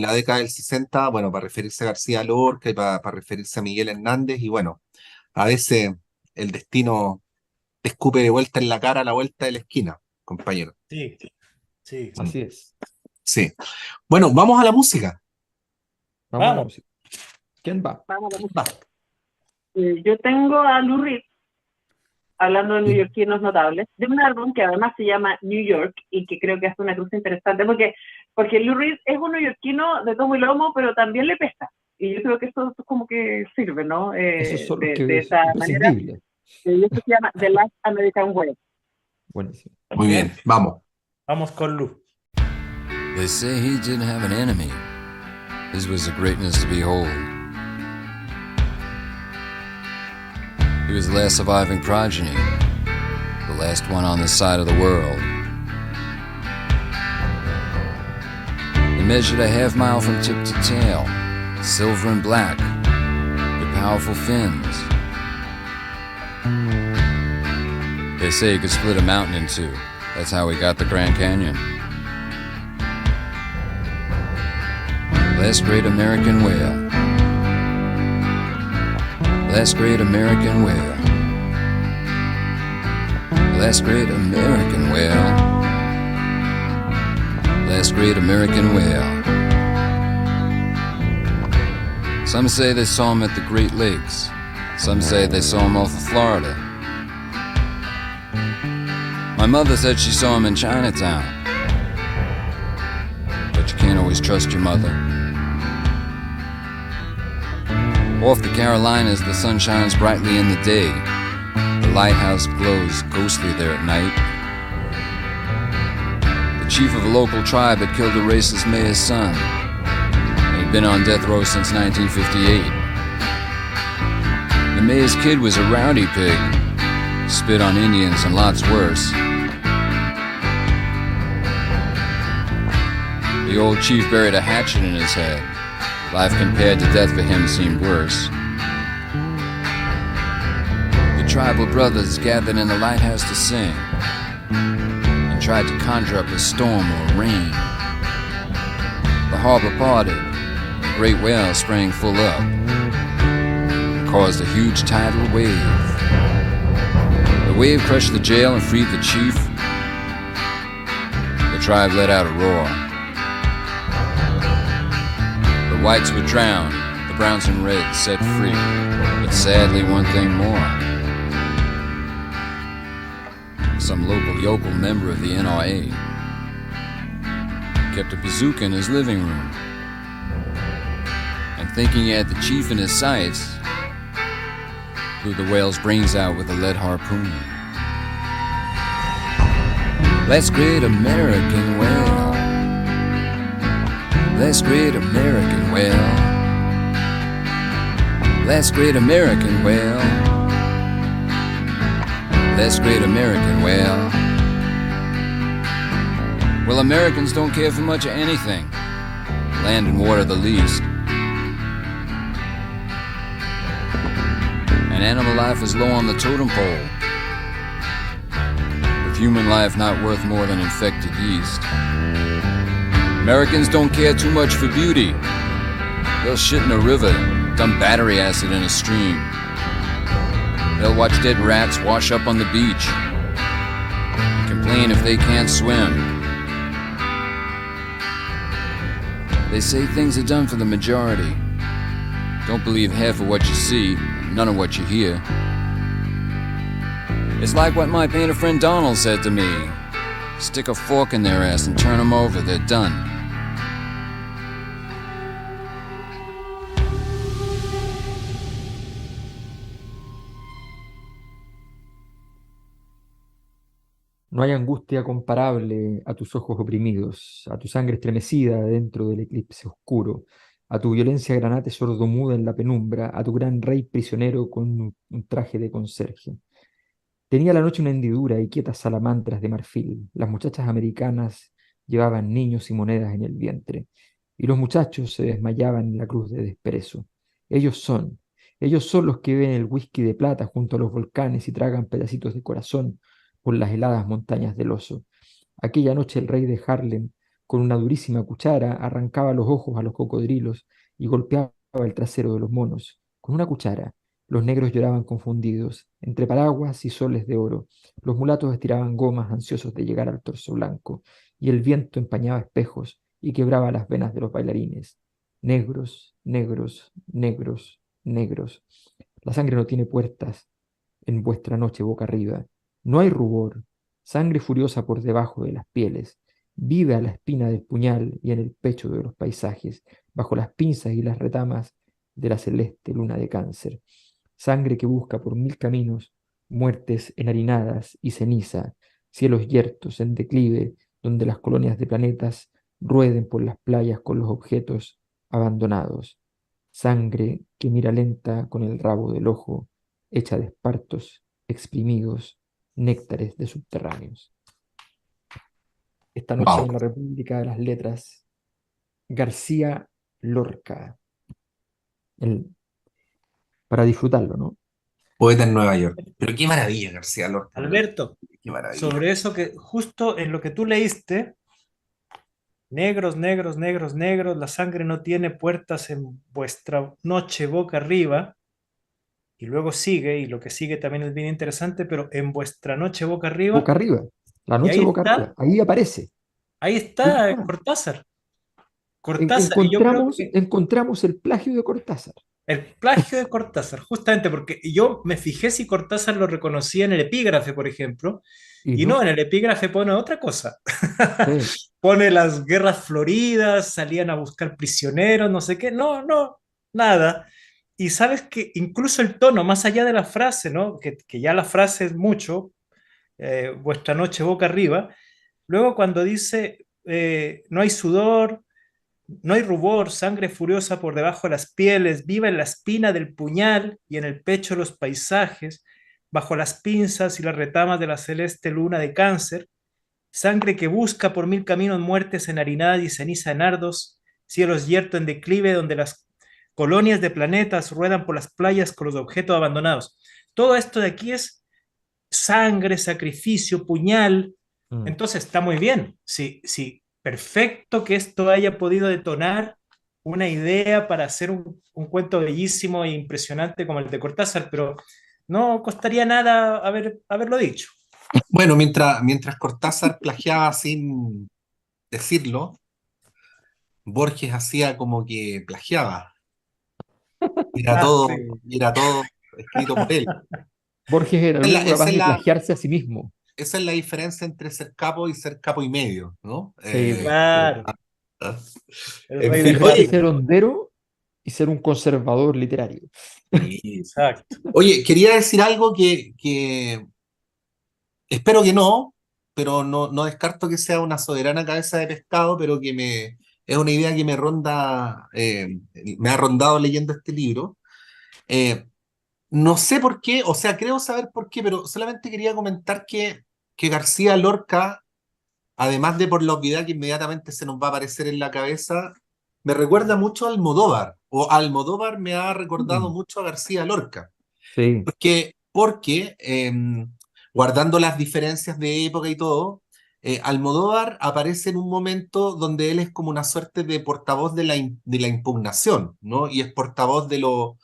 la década del 60, bueno, para referirse a García Lorca y para referirse a Miguel Hernández, y bueno, a veces el destino te escupe de vuelta en la cara a la vuelta de la esquina, compañero. Sí. Así es. Sí. Bueno, vamos a la música. Vamos a la música. ¿Quién va? Vamos a la música. Yo tengo a Lou Reed, hablando de neoyorquinos notables, de un álbum que además se llama New York, y que creo que hace una cruza interesante, porque Lou Reed es un neoyorquino de tomo y lomo, pero también le pesa. Y yo creo que eso como que sirve, ¿no? Eso de esa manera. Y eso se llama The Last American Way. Buenísimo. Muy bien, vamos. Vamos con Lou. They say he didn't have an enemy. His was a greatness to behold. He was the last surviving progeny, the last one on this side of the world. He measured a half mile from tip to tail, silver and black, with powerful fins. They say he could split a mountain in two. That's how he got the Grand Canyon. Last great American whale. Last great American whale. Last great American whale. Last great American whale. Some say they saw him at the Great Lakes. Some say they saw him off of Florida. My mother said she saw him in Chinatown. But you can't always trust your mother. Off the Carolinas, the sun shines brightly in the day. The lighthouse glows ghostly there at night. The chief of a local tribe had killed a racist mayor's son. He'd been on death row since 1958. The Mays Kid was a rowdy pig, spit on Indians and lots worse. The old chief buried a hatchet in his head. Life compared to death for him seemed worse. The tribal brothers gathered in the lighthouse to sing and tried to conjure up a storm or rain. The harbor parted, a great whale sprang full up, caused a huge tidal wave. The wave crushed the jail and freed the chief. The tribe let out a roar. The whites were drowned, the browns and reds set free, but sadly one thing more. Some local yokel member of the NRA kept a bazooka in his living room, and thinking he had the chief in his sights, blew the whale's brains out with a lead harpoon. Let's great American whale. Let's great American whale. Let's great American whale. Let's great American whale. Well, Americans don't care for much of anything, land and water the least. And animal life is low on the totem pole, with human life not worth more than infected yeast. Americans don't care too much for beauty. They'll shit in a river, dump battery acid in a stream. They'll watch dead rats wash up on the beach and complain if they can't swim. They say things are done for the majority. Don't believe half of what you see, none of what you hear. It's like what my painter friend Donald said to me. Stick a fork in their ass and turn them over, they're done. No hay angustia comparable a tus ojos oprimidos, a tu sangre estremecida dentro del eclipse oscuro, a tu violencia granate sordomuda en la penumbra, a tu gran rey prisionero con un traje de conserje. Tenía la noche una hendidura y quietas salamandras de marfil. Las muchachas americanas llevaban niños y monedas en el vientre, y los muchachos se desmayaban en la cruz de desprecio. Ellos son los que beben el whisky de plata junto a los volcanes y tragan pedacitos de corazón por las heladas montañas del oso. Aquella noche el rey de Harlem, con una durísima cuchara, arrancaba los ojos a los cocodrilos y golpeaba el trasero de los monos. Con una cuchara, los negros lloraban confundidos, entre paraguas y soles de oro. Los mulatos estiraban gomas ansiosos de llegar al torso blanco, y el viento empañaba espejos y quebraba las venas de los bailarines. Negros, negros, negros, negros. La sangre no tiene puertas en vuestra noche boca arriba. No hay rubor, sangre furiosa por debajo de las pieles, vive a la espina del puñal y en el pecho de los paisajes, bajo las pinzas y las retamas de la celeste luna de Cáncer. Sangre que busca por mil caminos, muertes enharinadas y ceniza, cielos yertos en declive, donde las colonias de planetas rueden por las playas con los objetos abandonados. Sangre que mira lenta con el rabo del ojo, hecha de espartos exprimidos, néctares de subterráneos. Esta noche en la República de las Letras, García Lorca. Para disfrutarlo, ¿no? Poeta en Nueva York. Pero qué maravilla, García Lorca. Alberto, qué maravilla. Sobre eso que justo en lo que tú leíste, negros, negros, negros, negros, la sangre no tiene puertas en vuestra noche boca arriba. Y luego sigue, y lo que sigue también es bien interesante, pero en vuestra noche boca arriba. Boca arriba, la noche boca arriba, ahí aparece. Ahí está Cortázar. Cortázar. Encontramos el plagio de Cortázar. El plagio de Cortázar, justamente porque yo me fijé si Cortázar lo reconocía en el epígrafe, por ejemplo, y no, en el epígrafe pone otra cosa. Sí. Pone las guerras floridas, salían a buscar prisioneros, no sé qué, no, nada. Y sabes que incluso el tono, más allá de la frase, ¿no? que ya la frase es mucho, vuestra noche boca arriba, luego cuando dice no hay sudor, No hay rubor, sangre furiosa por debajo de las pieles, viva en la espina del puñal y en el pecho los paisajes, bajo las pinzas y las retamas de la celeste luna de cáncer, sangre que busca por mil caminos muertes enharinadas y ceniza en nardos, cielos yerto en declive donde las colonias de planetas ruedan por las playas con los objetos abandonados. Todo esto de aquí es sangre, sacrificio, puñal. Mm. Entonces está muy bien. Sí, sí, perfecto que esto haya podido detonar una idea para hacer un cuento bellísimo e impresionante como el de Cortázar, pero no costaría nada haberlo dicho. Bueno, mientras Cortázar plagiaba sin decirlo, Borges hacía como que plagiaba. Ah, sí. Y era todo escrito por él. Borges era el único Esa capaz es de la, plagiarse a sí mismo. esa es la diferencia entre ser capo y medio, ¿no? Sí, sí. Claro, el En rey La de fin, diferencia es oye, ser hondero y ser un conservador literario. sí. exacto. Oye, quería decir algo que espero que no, pero no descarto que sea una soberana cabeza de pescado, pero es una idea que me ha rondado leyendo este libro. Eh, no sé por qué, o sea, creo saber por qué, pero solamente quería comentar que García Lorca, además de por la obviedad que inmediatamente se nos va a aparecer en la cabeza, me recuerda mucho a Almodóvar, o Almodóvar me ha recordado Mm. mucho a García Lorca. Sí. Porque guardando las diferencias de época y todo, Almodóvar aparece en un momento donde él es como una suerte de portavoz de la impugnación, ¿no? Y es portavoz de lo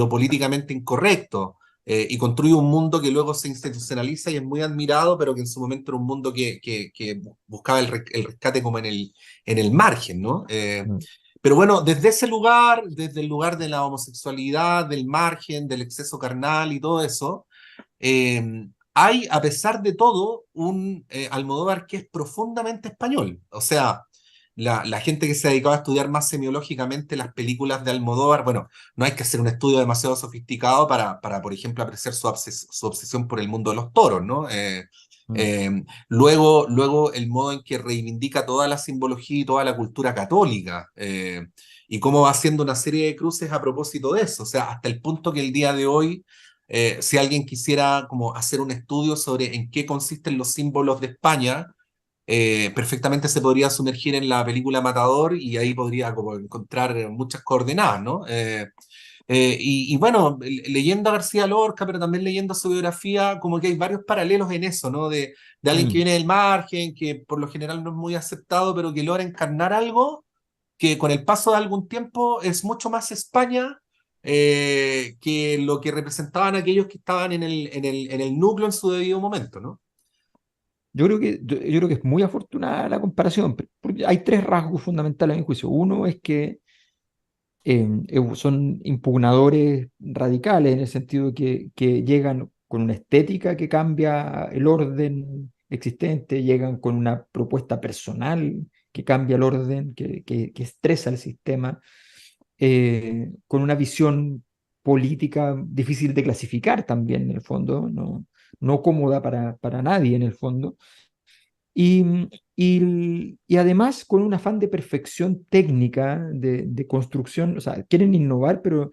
políticamente incorrecto. Y construye un mundo que luego se institucionaliza y es muy admirado, pero que en su momento era un mundo que buscaba el rescate como en el margen, ¿no? Mm. Pero bueno, desde ese lugar, desde el lugar de la homosexualidad, del margen, del exceso carnal y todo eso, hay, a pesar de todo, un Almodóvar que es profundamente español. O sea, la gente que se ha dedicado a estudiar más semiológicamente las películas de Almodóvar, bueno, no hay que hacer un estudio demasiado sofisticado para por ejemplo, apreciar su obsesión por el mundo de los toros, ¿no? Mm. Luego el modo en que reivindica toda la simbología y toda la cultura católica, y cómo va haciendo una serie de cruces a propósito de eso, o sea, hasta el punto que el día de hoy, si alguien quisiera como hacer un estudio sobre en qué consisten los símbolos de España, perfectamente se podría sumergir en la película Matador y ahí podría como encontrar muchas coordenadas, ¿no? Y bueno, leyendo a García Lorca, pero también leyendo su biografía, como que hay varios paralelos en eso, ¿no? De alguien que Mm. viene del margen, que por lo general no es muy aceptado, pero que logra encarnar algo que con el paso de algún tiempo es mucho más España, que lo que representaban aquellos que estaban en el núcleo en su debido momento, ¿no? Yo creo que es muy afortunada la comparación, porque hay tres rasgos fundamentales a mi juicio. Uno es que son impugnadores radicales en el sentido de que llegan con una estética que cambia el orden existente, llegan con una propuesta personal que cambia el orden, que estresa el sistema, con una visión política difícil de clasificar también en el fondo, no cómoda para nadie en el fondo. Y además con un afán de perfección técnica, de construcción, o sea, quieren innovar, pero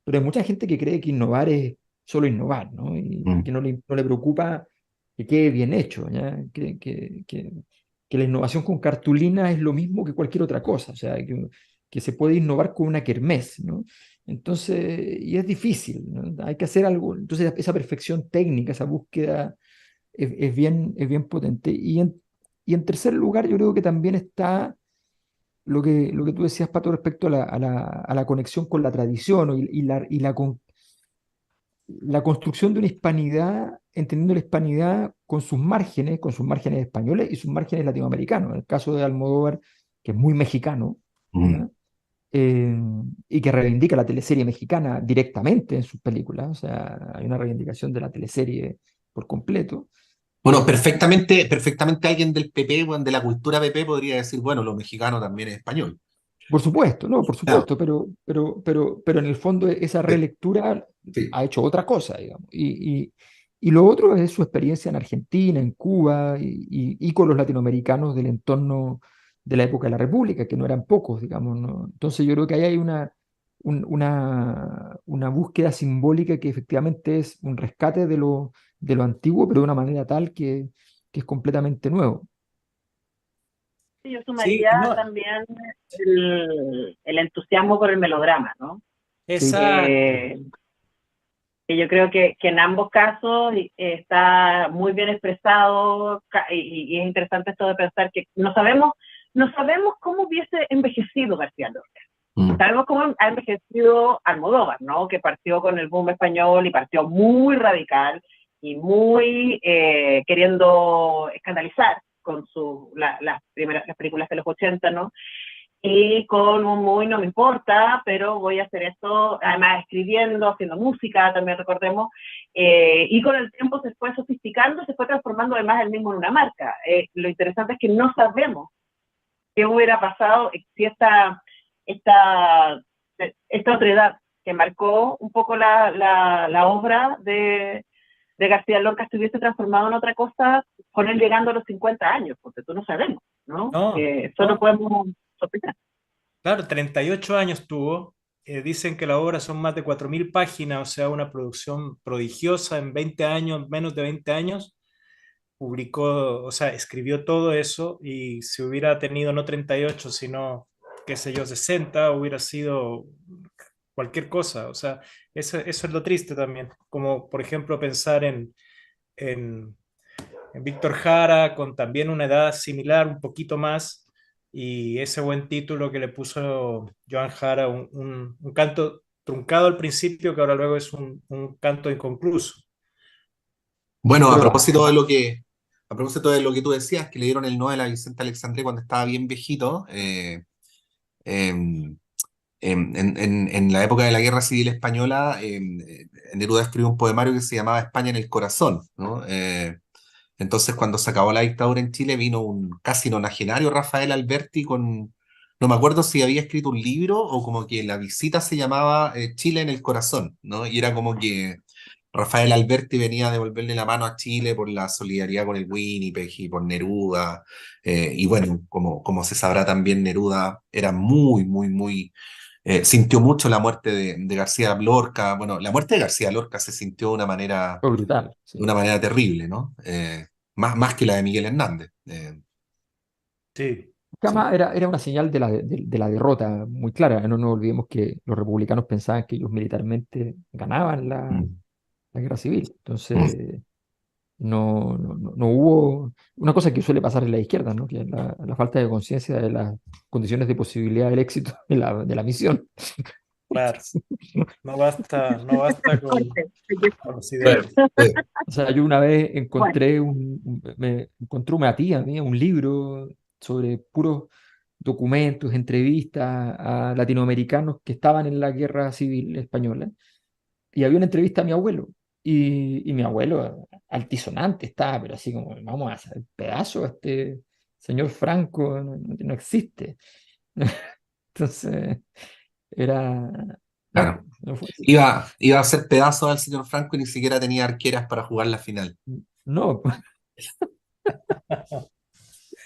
hay mucha gente que cree que innovar es solo innovar, ¿no? Y Mm. que no le preocupa que quede bien hecho, ¿ya? Que la innovación con cartulina es lo mismo que cualquier otra cosa, o sea, que se puede innovar con una kermés, ¿no? Entonces, y es difícil, ¿no? Hay que hacer algo, entonces esa perfección técnica, esa búsqueda es bien potente. Y en tercer lugar, yo creo que también está lo que tú decías, Pato, respecto a la conexión con la tradición, ¿no? La construcción de una hispanidad, entendiendo la hispanidad con sus márgenes españoles y sus márgenes latinoamericanos. En el caso de Almodóvar, que es muy mexicano, Mm. ¿ya? Eh, y que reivindica la teleserie mexicana directamente en sus películas, o sea, hay una reivindicación de la teleserie por completo. Bueno, Eh, perfectamente alguien del PP, bueno, de la cultura PP podría decir, bueno, lo mexicano también es español. Por supuesto, no, por Claro, supuesto, pero en el fondo esa sí, relectura sí. ha hecho otra cosa, digamos. Y lo otro es su experiencia en Argentina, en Cuba y con los latinoamericanos del entorno de la época de la República, que no eran pocos, digamos, ¿no? Entonces yo creo que ahí hay una búsqueda simbólica que efectivamente es un rescate de lo antiguo, pero de una manera tal que es completamente nuevo. Sí, yo Sí, sumaría no, también el entusiasmo por el melodrama, ¿no? Sí, exacto. Que yo creo que en ambos casos está muy bien expresado y es interesante esto de pensar que no sabemos cómo hubiese envejecido García Lorca. Sabemos cómo ha envejecido Almodóvar, ¿no? Que partió con el boom español y partió muy radical y muy queriendo escandalizar con las películas de los 80, ¿no? Y con un muy no me importa, pero voy a hacer esto, además escribiendo, haciendo música, también recordemos, y con el tiempo se fue sofisticando, se fue transformando además él mismo en una marca. Lo interesante es que no sabemos qué hubiera pasado si esta otredad que marcó un poco la obra de García Lorca se hubiese transformado en otra cosa con él llegando a los 50 años, porque tú no sabemos, ¿no? No, Solo no. podemos sospechar. Claro, 38 años tuvo. Dicen que la obra son más de 4.000 páginas, o sea, una producción prodigiosa en 20 años, menos de 20 años. Publicó, o sea, escribió todo eso y si hubiera tenido no 38, sino, qué sé yo, 60, hubiera sido cualquier cosa. O sea, eso es lo triste también. Como, por ejemplo, pensar en, en Víctor Jara, con también una edad similar, un poquito más, y ese buen título que le puso Joan Jara, un canto truncado al principio, que ahora luego es un canto inconcluso. Bueno, pero a propósito de lo que tú decías, que le dieron el Nobel a Vicente Alexandre cuando estaba bien viejito, em, en la época de la Guerra Civil Española, Neruda escribió un poemario que se llamaba España en el corazón, ¿no? Entonces, cuando se acabó la dictadura en Chile, vino un casi nonagenario Rafael Alberti no me acuerdo si había escrito un libro o como que la visita se llamaba Chile en el corazón, ¿no? Y era como que Rafael Alberti venía a devolverle la mano a Chile por la solidaridad con el Winnipeg y por Neruda. Y bueno, como se sabrá también, Neruda era muy, sintió mucho la muerte de García Lorca. Bueno, la muerte de García Lorca se sintió fue brutal, de sí. una manera terrible, ¿no? Más que la de Miguel Hernández. Sí, Sí. Además, era una señal de la derrota muy clara. No nos olvidemos que los republicanos pensaban que ellos militarmente ganaban Mm. la guerra civil. Mm. Entonces, no hubo una cosa que suele pasar en la izquierda, ¿no? Que es la falta de conciencia de las condiciones de posibilidad del éxito de la misión. claro. No basta con los Bueno, ideales. O sea, yo una vez Bueno, me encontré una tía mía, un libro sobre puros documentos, entrevistas a latinoamericanos que estaban en la guerra civil española. Y había una entrevista a mi abuelo. Y mi abuelo, altisonante estaba, pero así como, vamos a hacer pedazo a este señor Franco, no existe. Entonces, era... claro. no fue así. Iba a hacer pedazos al señor Franco y ni siquiera tenía arqueras para jugar la final. No.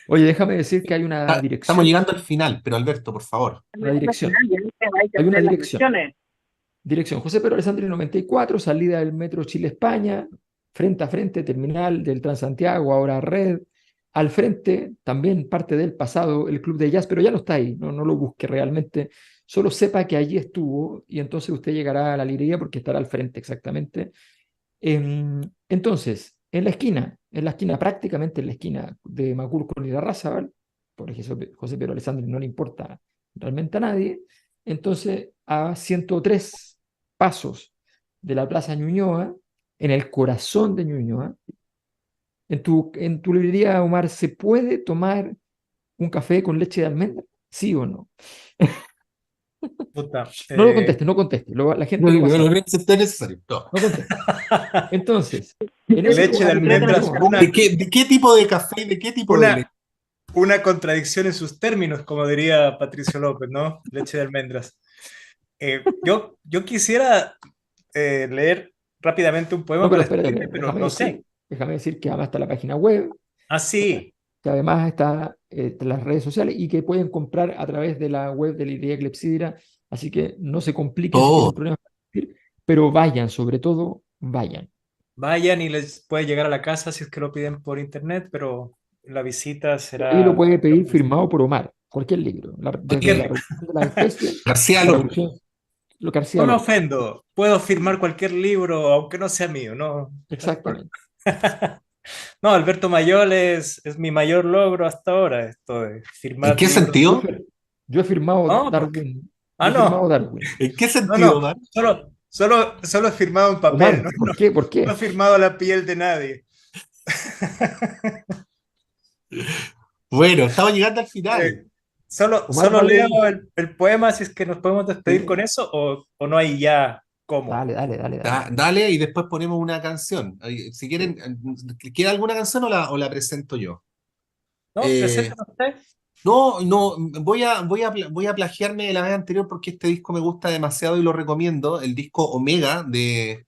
Oye, déjame decir que hay Estamos llegando al final, pero Alberto, por favor. una al dirección, final ya hay que hay una hacer las dirección. menciones. Dirección José Pedro Alessandri 94, salida del metro Chile-España, frente a frente, terminal del Transantiago, ahora Red. Al frente, también parte del pasado, el Club de Jazz, pero ya no está ahí, no lo busque realmente. Solo sepa que allí estuvo y entonces usted llegará a la librería porque estará al frente exactamente. Entonces, en la esquina, prácticamente en la esquina de Macul con Irarrázaval, por ejemplo, José Pedro Alessandri no le importa realmente a nadie, entonces a 103 pasos de la Plaza Ñuñoa, en el corazón de Ñuñoa, en tu librería, Omar, ¿se puede tomar un café con leche de almendra? ¿Sí o no? Puta, No lo conteste, no conteste, la gente lo va a No saber. creo que sea necesario. No. No conteste. Entonces, en ese leche de lugar usted almendras, toma. ¿De qué tipo de café? ¿De qué tipo de leche? una, una contradicción en sus términos, como diría Patricio López, ¿no? Leche de almendras. Yo quisiera leer rápidamente un No, poema pero para espérate, despedirme, pero no sé. déjame decir que además está la página web, Ah, sí. que además está en las redes sociales y que pueden comprar a través de la web de la Librería Clepsidra, así que no se compliquen si tienen Todo. problemas para escribir, pero vayan, sobre todo, vayan. Vayan y les puede llegar a la casa si es que lo piden por internet, pero la visita Ahí lo será... puede pedir firmado por Omar, cualquier libro, desde Cualquier la libro. Revolución de las Especies, García la Lorca. Revolución, lo García No me Lorca. ofendo, puedo firmar cualquier libro, aunque no sea mío, ¿no? Exactamente. No, Alberto Mayol es mi mayor logro hasta ahora, esto de ¿En firmar qué libros. sentido? Yo he firmado No, Darwin. Ah, Yo he firmado no, Darwin. ¿En qué no, sentido, Omar? solo he firmado en papel, Omar, no, ¿por qué? ¿Por no qué? he firmado la piel de nadie. Bueno, estamos llegando al final. Solo Omar, dale, leo el poema si es que nos podemos despedir Sí. con eso o no hay ya cómo. Dale. Dale y después ponemos una canción. Si quieren, ¿quiere alguna canción o la presento yo? ¿No? Eh, Preséntanos usted. No, voy a plagiarme de la vez anterior porque este disco me gusta demasiado y lo recomiendo. El disco Omega de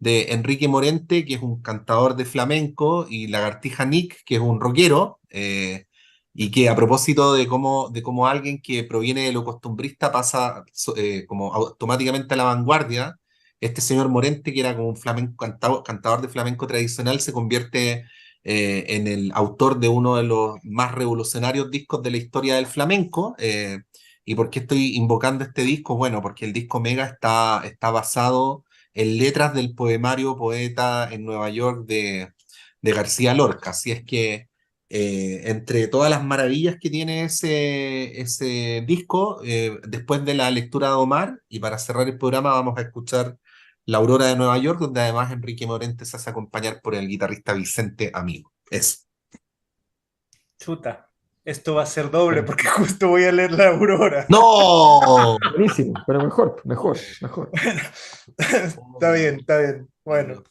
Enrique Morente, que es un cantador de flamenco, y Lagartija Nick, que es un rockero, y que a propósito de cómo alguien que proviene de lo costumbrista pasa como automáticamente a la vanguardia, este señor Morente, que era como un cantador de flamenco tradicional, se convierte en el autor de uno de los más revolucionarios discos de la historia del flamenco. ¿Y por qué estoy invocando este disco? Bueno, porque el disco Mega está basado en letras del poemario Poeta en Nueva York de García Lorca. Así es que entre todas las maravillas que tiene ese disco, después de la lectura de Omar, y para cerrar el programa vamos a escuchar La Aurora de Nueva York, donde además Enrique Morente se hace acompañar por el guitarrista Vicente Amigo. Eso. Chuta, esto va a ser doble porque justo voy a leer La Aurora. ¡No! Buenísimo, pero mejor. Está bien. Bueno,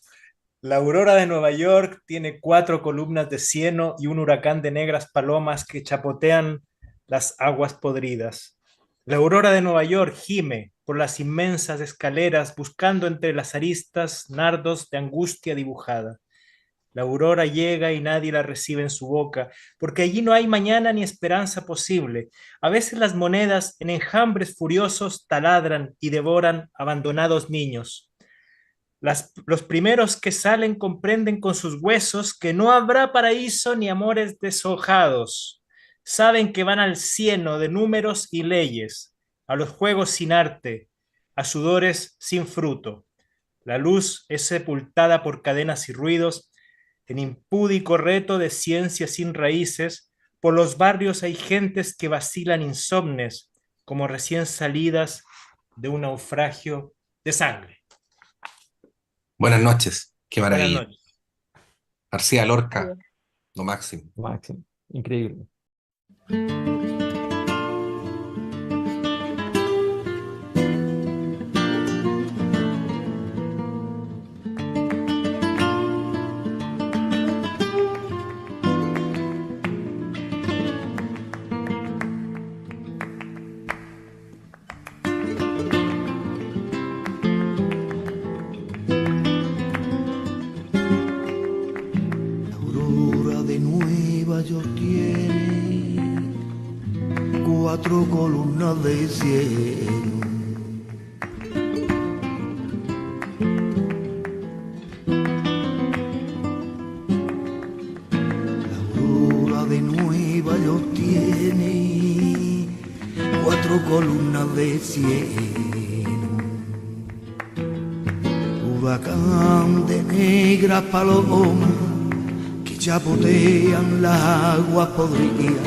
La Aurora de Nueva York tiene 4 columnas de cieno y un huracán de negras palomas que chapotean las aguas podridas. La Aurora de Nueva York gime por las inmensas escaleras buscando entre las aristas nardos de angustia dibujada. La aurora llega y nadie la recibe en su boca, porque allí no hay mañana ni esperanza posible. A veces las monedas en enjambres furiosos taladran y devoran abandonados niños. Los primeros que salen comprenden con sus huesos que no habrá paraíso ni amores deshojados. Saben que van al cieno de números y leyes, a los juegos sin arte, a sudores sin fruto. La luz es sepultada por cadenas y ruidos, en impúdico reto de ciencia sin raíces. Por los barrios hay gentes que vacilan insomnes, como recién salidas de un naufragio de sangre. Buenas noches, qué Buenas maravilla. noches. García Lorca, lo máximo. Máximo, increíble. La aurora de Nueva York tiene 4 columnas de cielo. La aurora de Nueva York tiene 4 columnas de cielo. Huracán de negras palomas que chapotean las aguas podridas.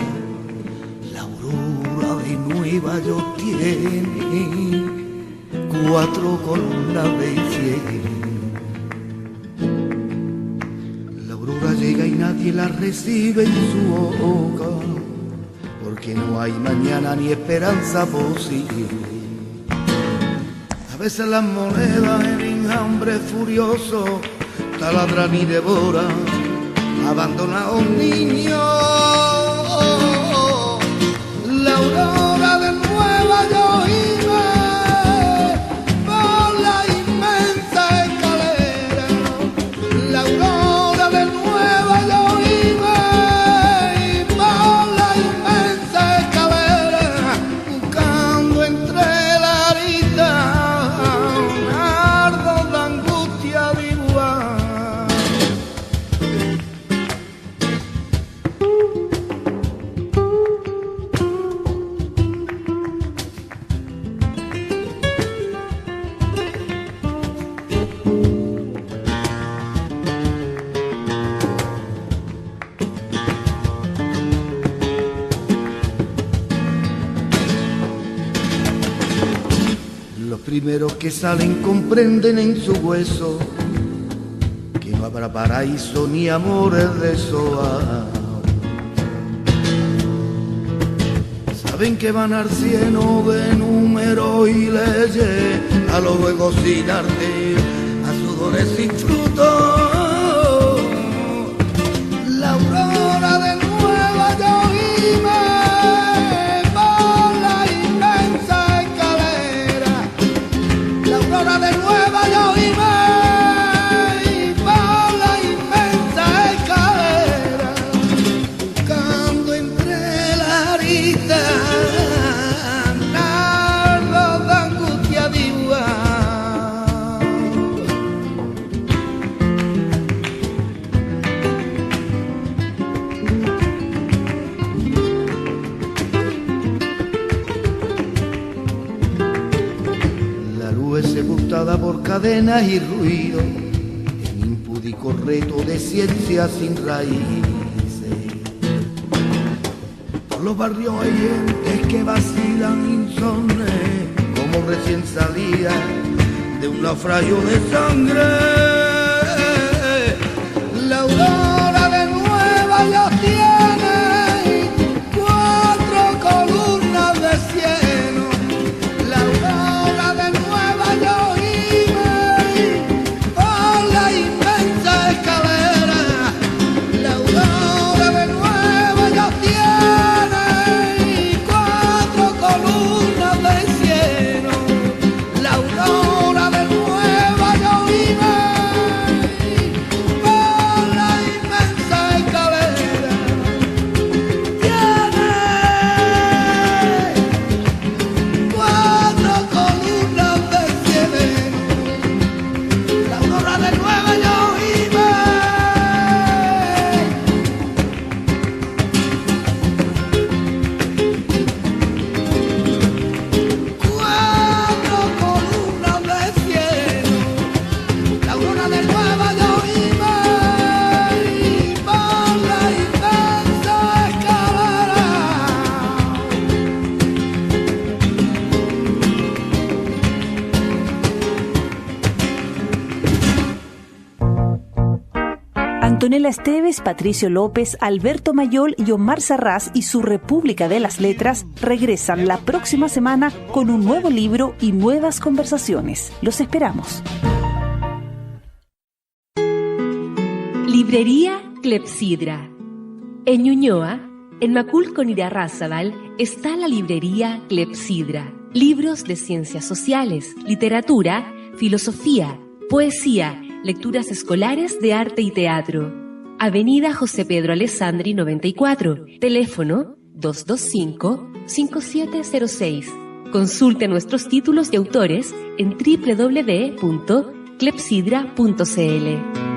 La aurora de Nueva York tiene 4 columnas de cielo. La aurora llega y nadie la recibe en su boca, porque no hay mañana ni esperanza posible. A veces las monedas en enjambre furioso taladran y devoran abandonados niños. La aurora de Nueva York gime por la inmensa escalera. La aurora de Nueva York gime primeros que salen comprenden en su hueso que no habrá paraíso ni amores de soa. Saben que van al cielo de número y leyes, a lo luego sin arte, a sudores sin fruto. La aurora de Nueva York por la inmensa escalera, la aurora de Nueva York por la inmensa escalera, buscando entre la arista nardos de angustia diva. Sepultada por cadenas y ruido, en impúdico reto de ciencia sin raíces. Por los barrios hay gentes que vacilan insomnes, como recién salida de un naufragio de sangre. La aurora de Nueva York tiene 4 columnas de cielo. La aurora de Nueva York por la inmensa escalera, la aurora de Nueva York tiene 4 columnas de cielo. La aurora de Nueva York por la inmensa escalera tiene 4 columnas de cielo. La aurora de Nueva York Antonella Esteves, Patricio López, Alberto Mayol y Omar Sarraz y su República de las Letras regresan la próxima semana con un nuevo libro y nuevas conversaciones. Los esperamos. Librería Clepsidra. En Ñuñoa, en Macul con Irarrázaval, está la librería Clepsidra. Libros de ciencias sociales, literatura, filosofía, poesía, lecturas escolares de arte y teatro. Avenida José Pedro Alessandri 94, teléfono 225-5706. Consulte nuestros títulos y autores en www.clepsidra.cl.